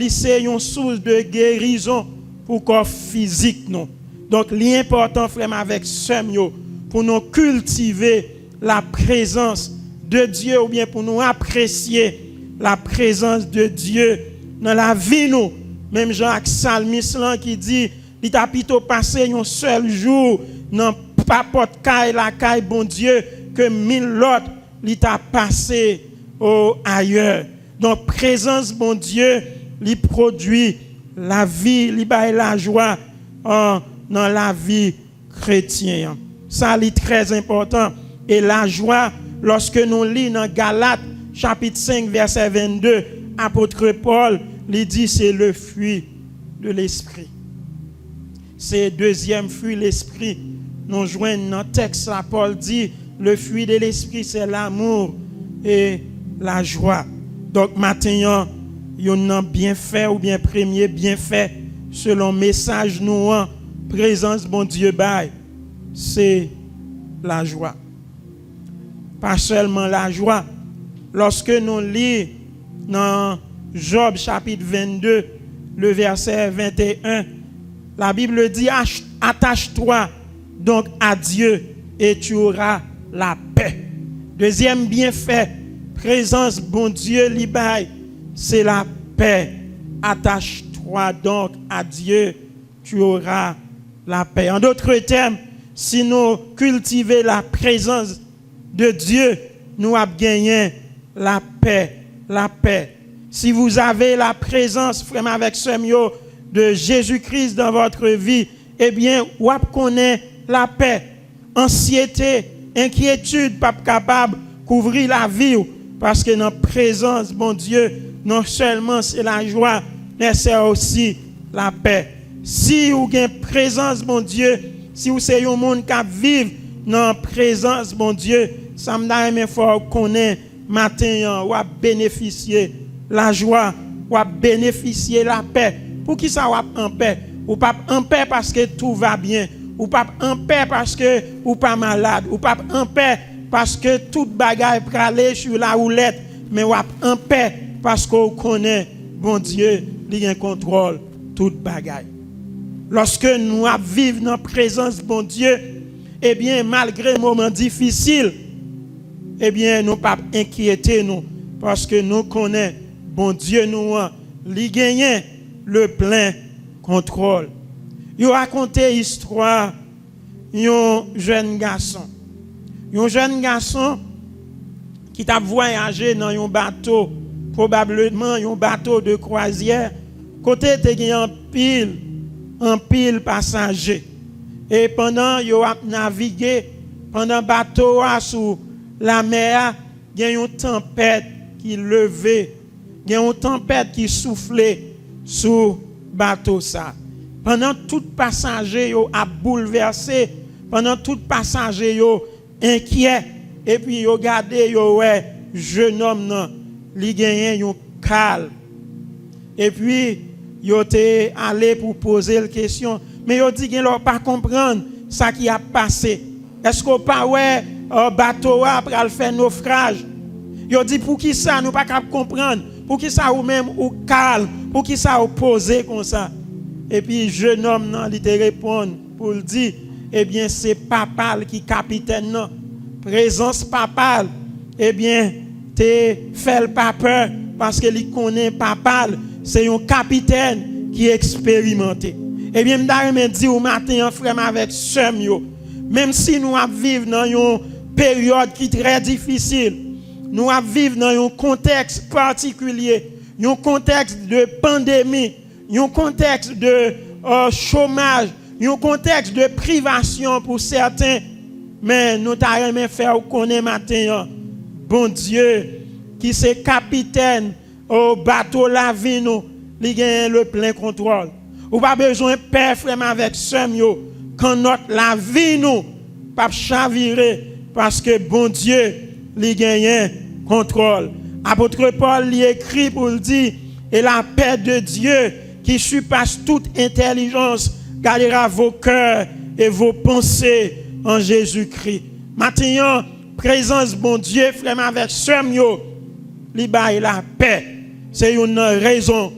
c'est une source de guérison pour corps physique non. Donc l'important frère avec Semio pour nous cultiver la présence de Dieu ou bien pour nous apprécier la présence de Dieu dans la vie nous. Même Jacques Psalmiste qui dit il t'a plutôt passé un seul jour dans papote caille la caille bon Dieu que 1000 autres il t'a passé ailleurs. Donc présence bon Dieu lui produit la vie, lui baille la joie dans la vie chrétienne. Ça est très important. Et la joie, lorsque nous lisons dans Galates, chapitre 5, verset 22, apôtre Paul, il dit c'est le fruit de l'esprit. C'est le deuxième fruit de l'esprit. Nous joignons dans le texte, là, Paul dit, le fruit de l'esprit, c'est l'amour et la joie. Donc maintenant, il y a un bienfait ou bien premier bienfait, selon le message nous, présence bon Dieu bail, c'est la joie. Pas seulement la joie. Lorsque nous lisons dans Job chapitre 22, le verset 21, la Bible dit attache-toi donc à Dieu et tu auras la paix. Deuxième bienfait, présence bon Dieu libaye, c'est la paix. Attache-toi donc à Dieu, tu auras la paix. En d'autres termes, si nous cultivons la présence de Dieu, nous avons gagné la paix, la paix. Si vous avez la présence, frère avec Semio, de Jésus-Christ dans votre vie, eh bien, vous connaissez la paix. Anxiété, inquiétude, pas capable de couvrir la vie, parce que dans la présence, bon Dieu, non seulement c'est la joie, mais c'est aussi la paix. Si vous avez une présence, bon Dieu, si vous êtes un monde qui vit dans la présence, bon Dieu, ça me donne un fort connaître matin, ou à bénéficier la joie, ou à bénéficier la paix. Pour qui ça va en paix? Ou pas en paix parce que tout va bien, ou pas en paix parce que ou pas malade, ou pas en paix parce que toute bagaille pralé sur la roulette, mais ou en paix parce qu'on connaît bon Dieu, il a un contrôle toute bagaille. Lorsque nous vivons dans la présence bon Dieu, eh bien malgré les moments difficiles, eh bien nous pas inquiéter nous parce que nous connaissons bon Dieu nous il gagne le plein contrôle. Il raconté l'histoire d'un jeune garçon. Un jeune garçon qui t'a voyagé dans un bateau, probablement un bateau de croisière, côté te gagne en pile passager. Et pendant qu'il a navigué, pendant le bateau sur la mer, il y a une tempête qui levait, il y a une tempête qui soufflait sur le bateau. Pendant tout passager a bouleversé, pendant tout passager inquiet, et puis yo regardé ouais jeune homme li gagné un calme. Et puis yo te allé pour poser la question, mais yo dit qu'il n'a pas comprendre ça qui a passé. Est-ce qu'on pas ouais bateau après le faire naufrage? Yo dit pour qui ça nous pas capable comprendre, pour qui ça ou même ou calme, pour qui ça ou poser comme ça. Et puis jeune homme non, il te répond pour le dire, eh bien c'est papa qui capitaine non. Présence papa, eh bien te fait pas peur parce que il connaît papa, c'est un capitaine qui est expérimenté. Eh bien m'dare dire au matin frère avec sœur yo, même si nous vivons dans une période qui est très difficile, nous vivons dans un contexte particulier, un contexte de pandémie, un contexte de chômage, un contexte de privation pour certains. Mais nous t'avons fait connaître matin, bon Dieu, qui c'est capitaine au bateau la vie nous, il a le plein contrôle. Ou pas besoin de père frère avec soeur quand notre la vie nous pas chavirer parce que bon Dieu il gagne contrôle. Apôtre Paul lui écrit pour le dire, et la paix de Dieu qui surpasse toute intelligence gardera vos cœurs et vos pensées en Jésus-Christ. Maintenant, présence bon Dieu frère avec soeur li bail la paix. C'est une raison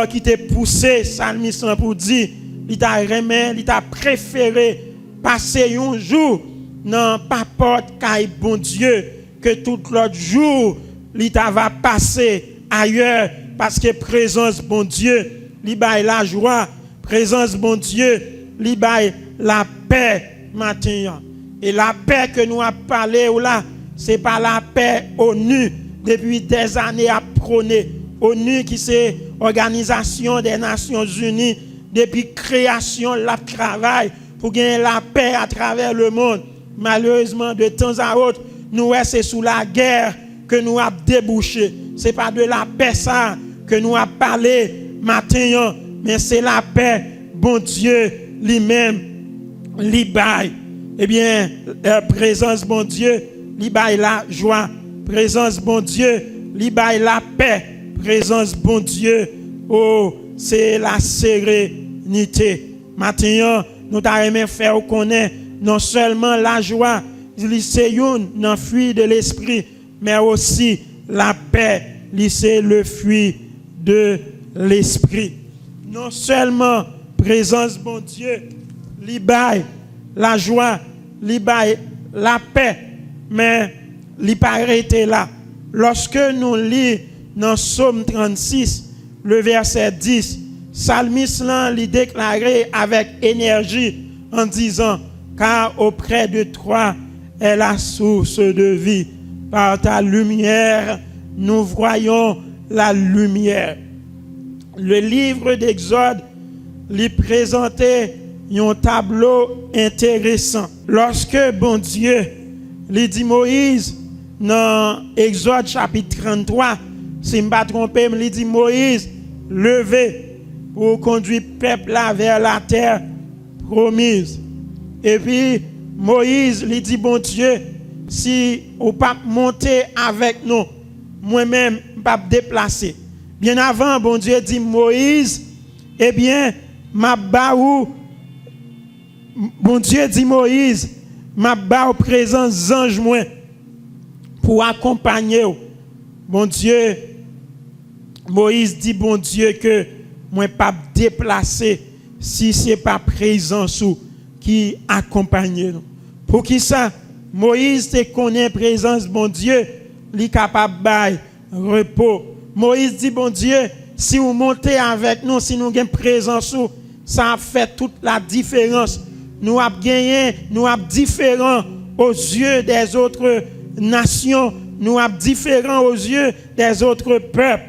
qui t'a poussé psalmiste pour dire il t'a remis, il t'a préféré passer un jour dans pas porte caille bon Dieu que tout l'autre jour il t'a va passer ailleurs parce que présence bon Dieu li bail la joie, présence bon Dieu li bail la paix matin. Et la paix que nous avons parlé là, c'est pas la paix ONU depuis des années à prôner. ONU qui c'est Organisation des Nations Unies depuis création la travail pour gagner la paix à travers le monde. Malheureusement de temps à autre, nous c'est sous la guerre que nous avons débouché. C'est pas de la paix ça que nous avons parlé matin, mais c'est la paix bon Dieu lui-même li bail. Eh bien, présence bon Dieu, li bail la joie, présence bon Dieu, li bail la paix, présence bon Dieu, oh, c'est la sérénité. Maintenant, nous t'avons faire connaître non seulement la joie, c'est une fruit de l'esprit, mais aussi la paix, c'est le fruit de l'esprit. Non seulement présence bon Dieu, li bail la joie, li bail la paix, mais li parete là. Lorsque nous lisons dans Psaume 36, le verset 10, psalmiste li déclaré avec énergie en disant, car auprès de toi est la source de vie. Par ta lumière, nous voyons la lumière. Le livre d'Exode lui présentait un tableau intéressant. Lorsque bon Dieu lui dit Moïse, dans Exode chapitre 33, si je ne me pas trompé, il dit Moïse, levez pour conduire le peuple là vers la terre promise. Et puis Moïse lui dit bon Dieu, si vous ne pas monter avec nous, moi-même, je ne pas me déplacer. Bien avant, bon Dieu dit Moïse, eh bien, ma baou, bon Dieu dit Moïse, ma baou présence ange moins pour accompagner. Bon Dieu, Moïse dit bon Dieu que moi pas me déplacer si c'est pas présence qui accompagne nous. Pour qui ça? Moïse te connaît présence bon Dieu, li capable bail repos. Moïse dit bon Dieu, si vous montez avec nous, si nous avons présence, ça fait toute la différence. Nous avons gagné, nous avons différents aux yeux des autres nations, nous avons différents aux yeux des autres peuples.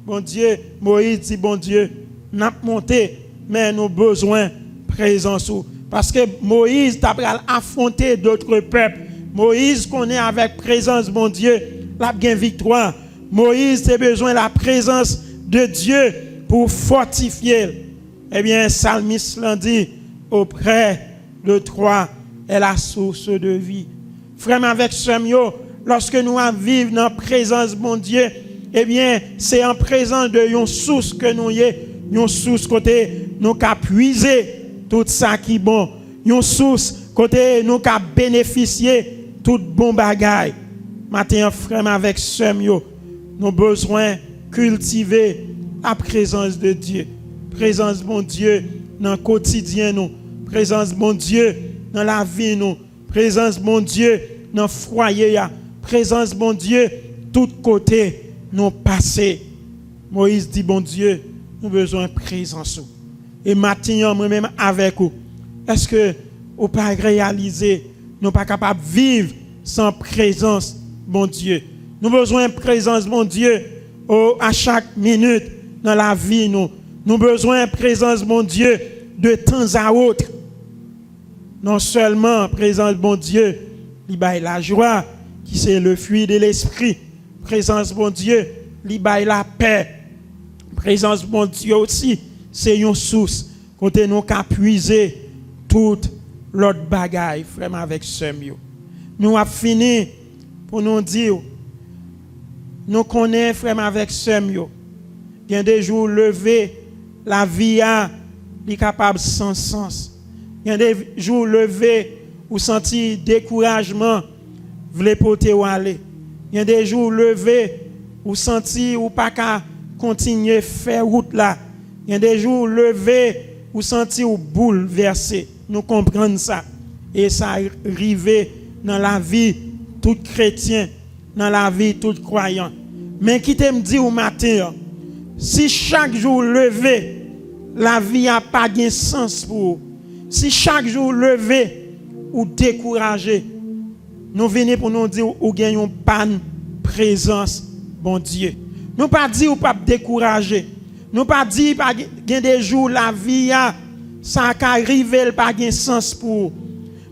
Bon Dieu, Moïse dit bon Dieu, nous avons monté, mais nous avons besoin de présence. Parce que Moïse t'a affronté d'autres peuples. Moïse connaît avec présence, bon Dieu, la victoire. Moïse a besoin de la présence de Dieu pour fortifier. Eh bien, psalmiste l'a dit, auprès de toi est la source de vie. Frère, avec Samuel, lorsque nous vivons dans la présence de mon Dieu, eh bien, c'est en présence de une source que nous y est, une source côté nous qu'a puiser tout ça qui est bon, une source Côté nous qu'a bénéficier tout bon bagaille. Matin frère avec sœur yo, nous besoin cultiver la présence de Dieu. Présence bon Dieu dans le quotidien nous. Présence bon Dieu dans la vie nous. Présence bon Dieu dans le foyer. Présence bon Dieu tout côté nous passer. Moïse dit bon Dieu, nous besoin de présence. Et maintenant moi-même avec vous. Est-ce que vous pas réaliser nous pas capable de vivre sans présence bon Dieu. Nous avons besoin de présence bon Dieu à chaque minute dans la vie nous. Nous avons besoin de présence bon Dieu de temps à autre. Non seulement présence bon Dieu, il baille la joie qui c'est le fruit de l'esprit. Présence bon Dieu, il baille la paix. Présence bon Dieu aussi, c'est une source quand nous avons puiser toute l'autre bagaille, frère avec Semio. Nous avons fini pour nous dire, nous connaissons frère avec Semio. Il y a des jours levés, la vie est capable sans sens. Il y a des jours levés où senti découragement, voulez porter ou aller. Il y a des jours levés où senti ou pas qu'à continuer faire route là. Il y a des jours levés où senti ou bouleversé. Nous comprenons ça. Et ça arrive dans la vie tout chrétien, dans la vie tout croyant. Mais qui te me dit au matin, si chaque jour levé, la vie n'a pas de sens pour vous. Si chaque jour levé ou découragé, nous venons pour nous dire ou gagnons panne présence bon Dieu. Nous pas dire ou pas décourager. Nous pas dire pas gain des jours la vie a ça arrive pas de sens pour vous.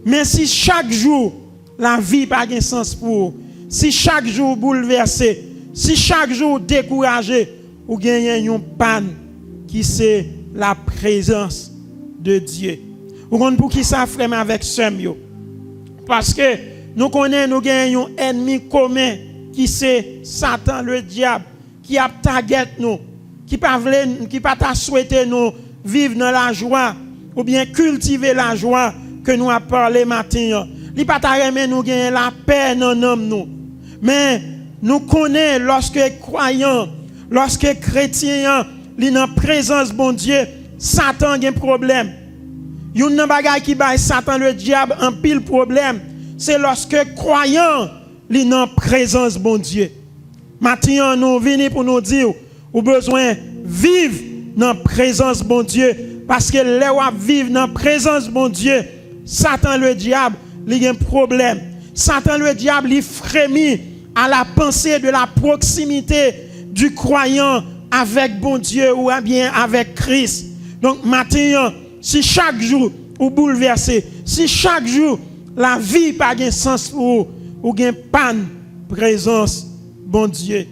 Mais si chaque jour la vie pas de sens pour vous, si chaque jour bouleversé, si chaque jour découragé, ou gagnez une panne qui c'est la présence de Dieu. Vous comprenez pour qui ça frère avec Semio? Parce que nous connaissons nous gagnons un ennemi commun qui c'est Satan le diable qui a target nous, qui pas ta souhaité nous vivre dans la joie ou bien cultiver la joie que nous a parlé matin. Il pas ta remet nous gagner la paix dans l'homme nous. Mais nous connaissons lorsque croyants, lorsque chrétiens, li dans présence bon Dieu, Satan a un problème. Yon nan bagay qui bail Satan le diable en pile problème, c'est lorsque croyants li dans présence bon Dieu. Maintenant nous venons pour nous dire ou besoin vivre dans présence bon Dieu parce que les ou vivre dans présence bon Dieu, Satan le diable, il a un problème. Satan le diable, il frémit à la pensée de la proximité du croyant avec bon Dieu ou bien avec Christ. Donc maintenant, si chaque jour ou bouleversé, si chaque jour la vie pas de sens pour vous, ou gain panne présence bon Dieu.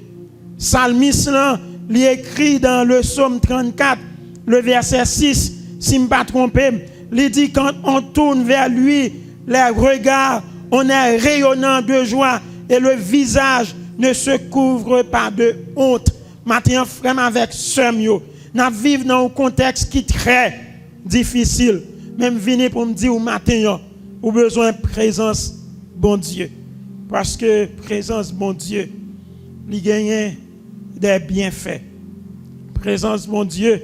Psalmiste là, il écrit dans le psaume 34, le verset 6, si je ne me pas trompé, il dit quand on tourne vers lui, les regards, on est rayonnant de joie et le visage ne se couvre pas de honte. Maintenant, frère avec Semio, nous vivons dans un contexte qui est très difficile. Même venir pour me dire au matin, ou besoin de présence bon Dieu. Parce que présence bon Dieu, il gagne des bienfaits. Présence bon Dieu,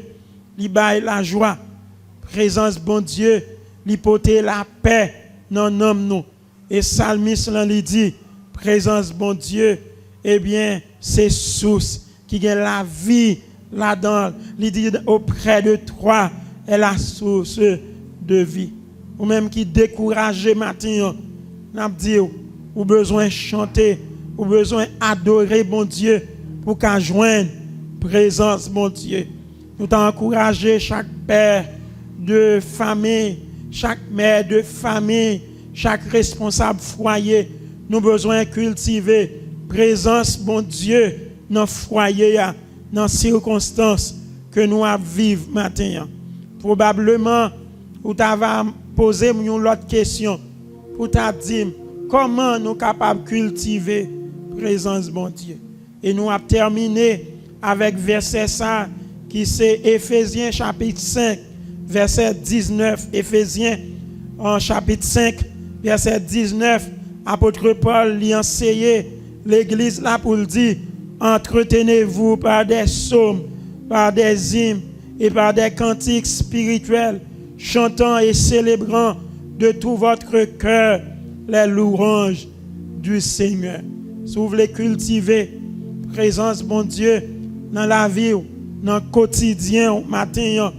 il baille la joie. Présence bon Dieu, il porte la paix dans l'homme nous. Et psalmiste il dit, présence bon Dieu, eh bien, c'est source qui gagne la vie là-dedans. Il dit auprès de toi est la source de vie. Ou même qui découragé matin, n'a dit ou besoin chanter, ou besoin adorer bon Dieu pour qu'à joindre présence bon Dieu. Nous t'encourager chaque père de famille, chaque mère de famille, chaque responsable foyer, nous besoin cultiver présence bon Dieu dans le foyer, dans les circonstances que nous vivons maintenant. Probablement, vous t'avez posé une autre question pour te dire comment nous sommes capables de cultiver présence bon Dieu. Et nous avons terminé avec verset 5 qui c'est Éphésiens chapitre 5, verset 19. Éphésiens en chapitre 5, verset 19, apôtre Paul lui enseignait l'église là pour le dire, entretenez-vous par des psaumes, par des hymnes et par des cantiques spirituels, chantant et célébrant de tout votre cœur les louanges du Seigneur. Si vous voulez cultiver la présence de mon Dieu dans la vie, dans le quotidien, matin,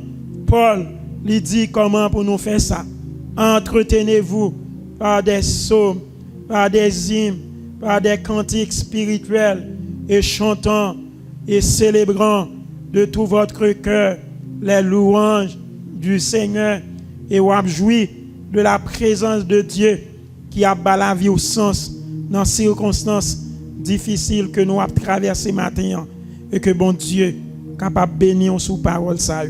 Paul lui dit comment pour nous faire ça. Entretenez-vous par des psaumes, par des hymnes, par des cantiques spirituels et chantant et célébrant de tout votre cœur les louanges du Seigneur et vous jouir de la présence de Dieu qui a bas la vie au sens dans les circonstances difficiles que nous avons traversées matin et que bon Dieu capable de bénir sous parole ça.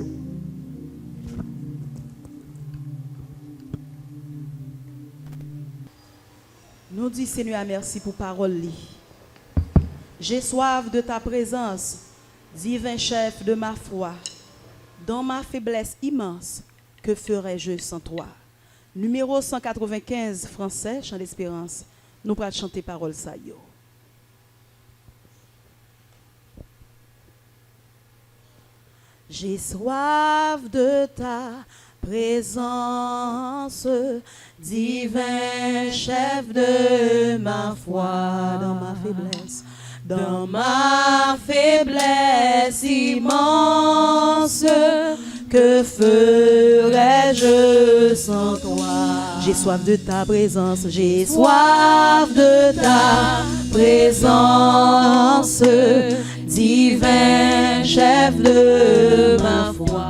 Nous disons Seigneur merci pour parole. J'ai soif de ta présence, divin chef de ma foi. Dans ma faiblesse immense, que ferais-je sans toi? Numéro 195 français, Chant d'Espérance. Nous pourrons chanter parole ça yo. J'ai soif de ta présence, divin chef de ma foi, dans ma faiblesse immense, que ferais-je sans toi? J'ai soif de ta présence, j'ai soif de ta présence, divin chef de ma foi.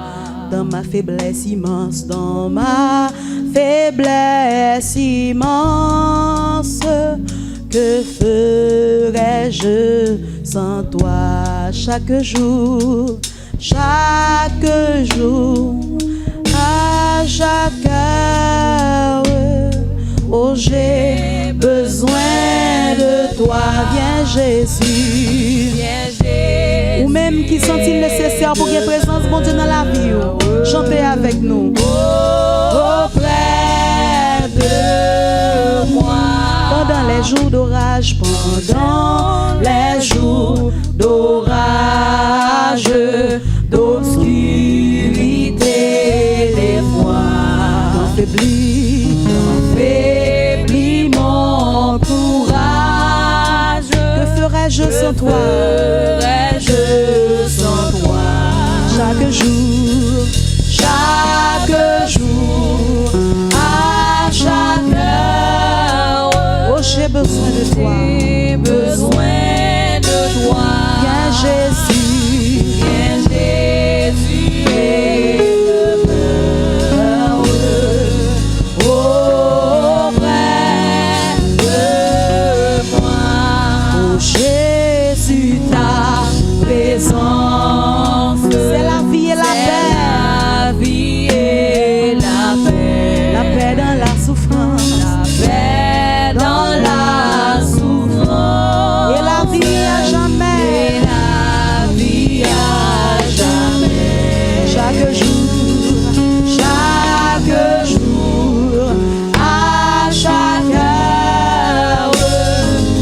Dans ma faiblesse immense, dans ma faiblesse immense, que ferais-je sans toi? Chaque jour, à chaque heure, oh j'ai besoin de toi. Viens Jésus, ou même qui sont-ils nécessaires pour qu'il y ait présence mon Dieu dans la vie. Chantez avec nous. Auprès de moi, pendant les jours d'orage, d'obscurité, des fois, t'enfaiblis mon courage. Que ferais-je sans toi? Chaque jour, à chaque heure, oh j'ai besoin de toi. Viens Jésus, et demeure auprès de moi. Oh Jésus, ta présence, c'est la vie et la paix. La paix dans la souffrance. Et la vie à jamais. Chaque jour, à chaque heure,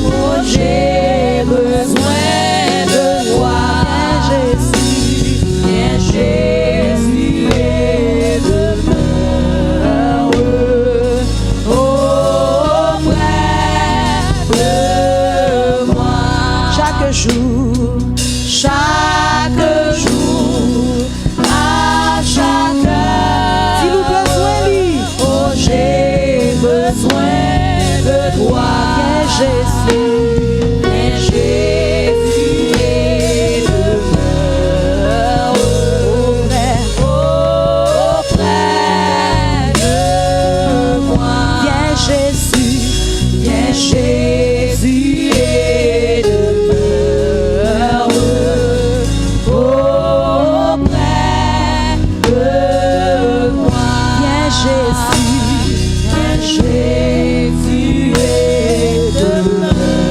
oh j'ai besoin de toi. Viens Jésus, et demeure auprès de moi. Chaque jour, à chaque heure, dis-nous besoin lui. Oh j'ai besoin de toi. Viens Jésus, et demeure auprès de moi. Viens Jésus, et demeure auprès de moi. Viens Jésus, et demeure.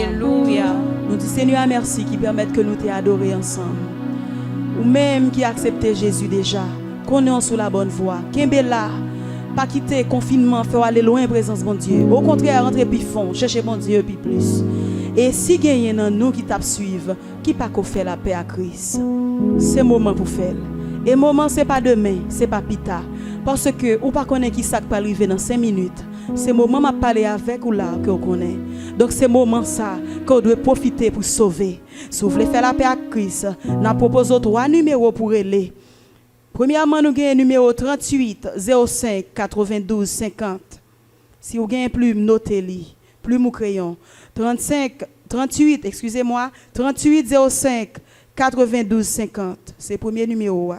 Alléluia. Nous disons Seigneur merci qui permettent que nous t'adorions ensemble. Ou même qui accepté Jésus déjà, qu'on est sur la bonne voie. Kembe là, pas quitter confinement, faire aller loin en présence de Dieu. Au contraire, rentrer plus fond, chercher bon Dieu puis plus. Et si gagne dans nous qui t'a suivre, qui pas qu'on fait la paix à Christ. C'est moment pour faire. Et moment c'est pas demain, c'est pas plus tard. Parce que ou pas connaît qui ça peut arriver dans 5 minutes. C'est moment m'a parler avec ou là que on connaît. Donc c'est moment ça qu'on doit profiter pour sauver. Si vous voulez faire la paix à Christ, nous proposons 3 numéros pour aller. Premièrement, nous avons le numéro 38 05 92 50. Si vous avez plus, notez-le. Plus mon crayon. 38 05 92 50. C'est le premier numéro.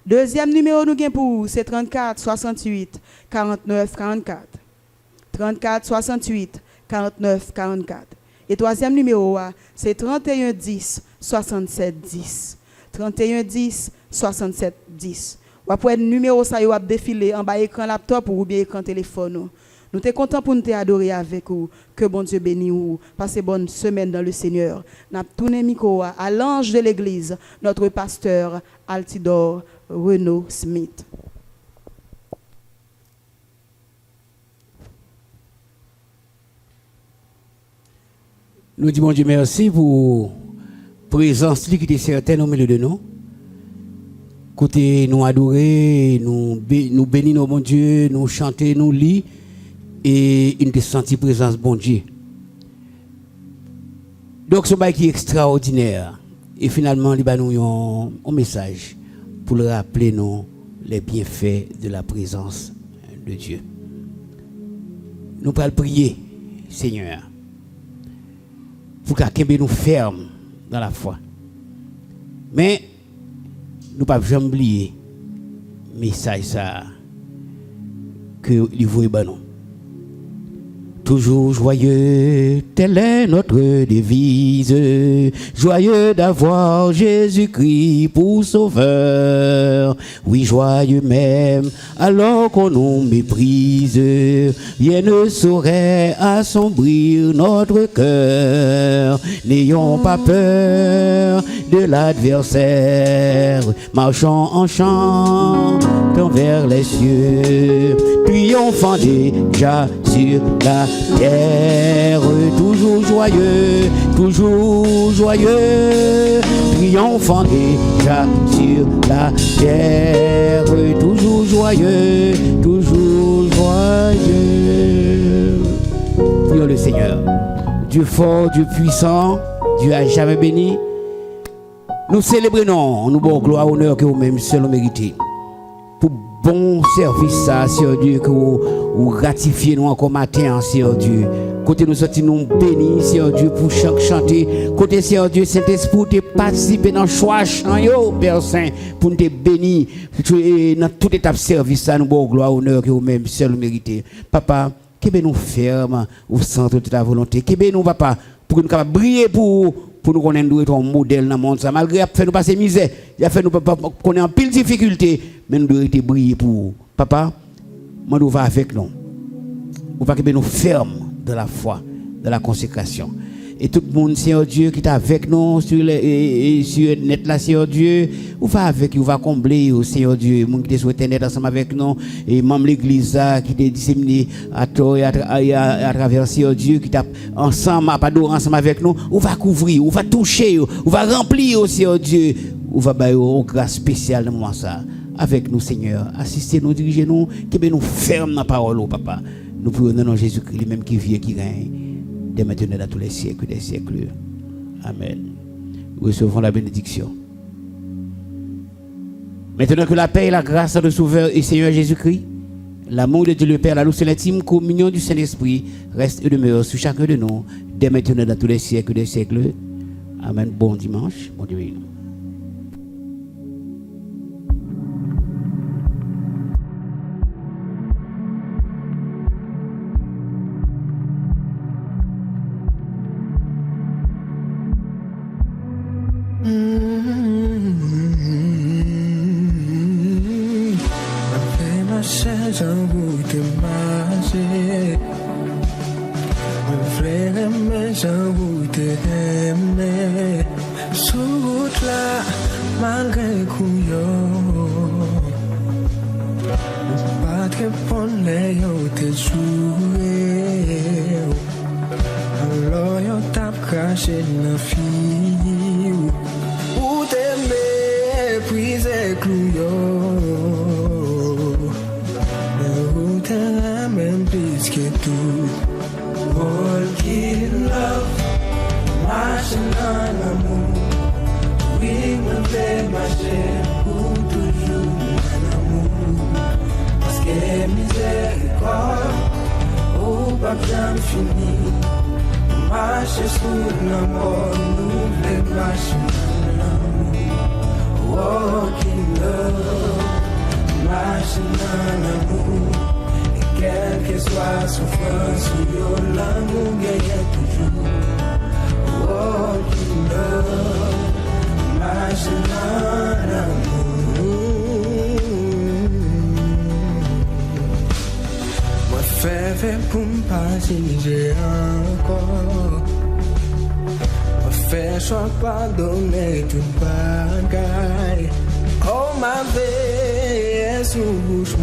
Deuxième numéro nous avons pour c'est 34 68 49 44. 34 68 49 44. Et troisième numéro c'est 31 10 67 10. 31 10 67 10. Ou après le numéro ça yo a défilé en bas écran laptop ou bien écran téléphone. Nous sommes contents pour nous adorer avec vous. Que bon Dieu bénisse vous. Passez bonne semaine dans le Seigneur. Nous avons tourné micro à l'ange de l'église, notre pasteur Altidore Renaud Smith. Nous disons Dieu merci pour la présence qui était certaine au milieu de nous. Côté nous adorer, nous bénir nos bon Dieu, nous chanter, nous lire et une senti présence bon Dieu. Donc ce bail qui est extraordinaire et finalement il va nous un message pour le rappeler nous les bienfaits de la présence de Dieu. Nous allons prier, Seigneur, pour qu'Akembe nous ferme dans la foi. Mais nous ne pouvons jamais oublier le message ça que il veut nous. Toujours joyeux, telle est notre devise. Joyeux d'avoir Jésus-Christ pour sauveur. Oui, joyeux même, alors qu'on nous méprise. Rien ne saurait assombrir notre cœur. N'ayons pas peur de l'adversaire. Marchons en chant vers les cieux. Triomphant déjà sur la terre, toujours joyeux, triomphant déjà sur la terre, toujours joyeux. Prions le Seigneur, Dieu fort, Dieu puissant, Dieu a jamais béni. Nous célébrons, nous bon gloire, honneur que vous-même seul méritez. Pour bon service ça, Seigneur Dieu, que vous ratifiez nous encore matin, Seigneur Dieu. Côté nous sortis nous bénis, Seigneur Dieu, pour chaque chanter. Côté Seigneur Dieu, Saint-Esprit, te participer dans le choix chant, Père Saint, pour nous te bénir. Dans toute étape service ça, nous bon gloire, honneur que vous-même seul méritez. Papa, que nous ferme au centre de ta volonté. Que nous, papa, pour que nous puissions briller pour nous connaître un modèle dans le monde. Malgré faire nous passer misère, il a fait nous connaître en pile difficulté, mais nous devons être briller pour. Papa, moi nous va avec nous. Nous va que nous ferme de la foi, de la consécration. Et tout le monde, Seigneur Dieu, qui est avec nous sur net là, Seigneur Dieu, ou va avec, ou va combler, Seigneur Dieu, monde qui souhaite être ensemble avec nous, et même l'église qui est disséminée à travers Seigneur Dieu, qui est ensemble avec nous, ou va couvrir, ou va toucher, ou va remplir, Seigneur Dieu, ou va bailler une grâce spéciale dans moi ça. Avec nous, Seigneur, assistez-nous, dirigez-nous, que nous ferme la parole, papa. Nous prions dans Jésus-Christ, lui-même qui vit et qui règne, dès maintenant dans tous les siècles des siècles. Amen. Recevons la bénédiction. Maintenant que la paix et la grâce de Sauveur et Seigneur Jésus-Christ, l'amour de Dieu le Père, la douce et l'intime communion du Saint-Esprit reste et demeure sur chacun de nous, dès maintenant dans tous les siècles des siècles. Amen. Bon dimanche. Bon dimanche. Frère, mais j'avoue où t'aimer. Sous route là, malgré couillon. Pas de répondre, les yo t'es joué. Alors yo t'as craché dans la fille. Où t'aimer, puis c'est couillon. Où t'aimer, même plus que tout. Walking love, marching dans l'amour. Oui, me fait marcher pour toujours en amour. Parce que miséricorde, oh, pas bien fini. Marcher sous l'amour, nous voulons marcher dans l'amour. Walking love, marching dans l'amour. Quelle que soit la souffrance, l'amour gagne toujours. Walking love, marching dans l'amour. Moi, fais pour m'partager encore. Moi, fais choix pardonner toute bagaille. Oh, ma vie, sous bouche,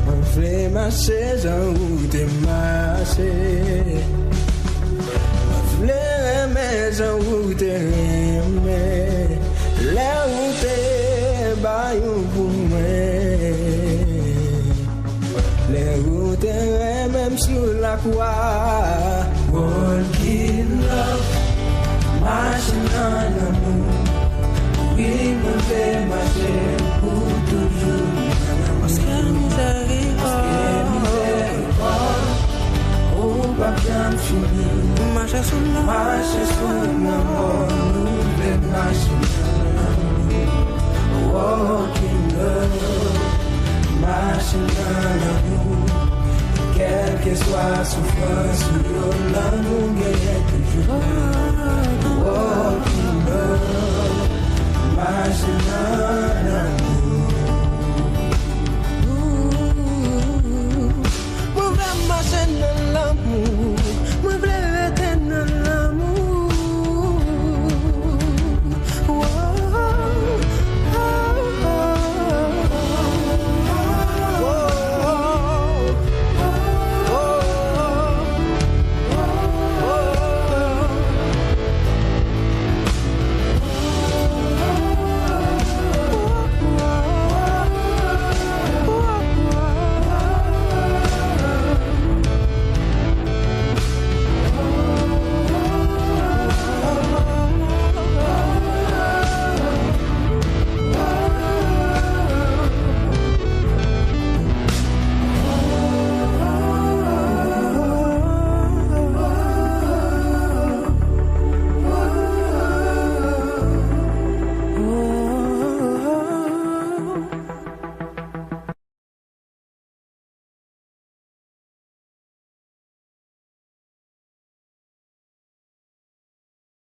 on fait marcher, j'en où t'es marché. On fait aimer, j'en où t'es aimé. Là où t'es, baillou pour moi. Les où t'es, même sur la croix. Walking love, marching dans l'amour. Oui, me fait marcher pour toujours. Parce que miséricorde, oh, pas bien fini. Marcher sous l'amour, nous voulons marcher dans l'amour. Walking love, marching dans l'amour. Quelle que soit la souffrance,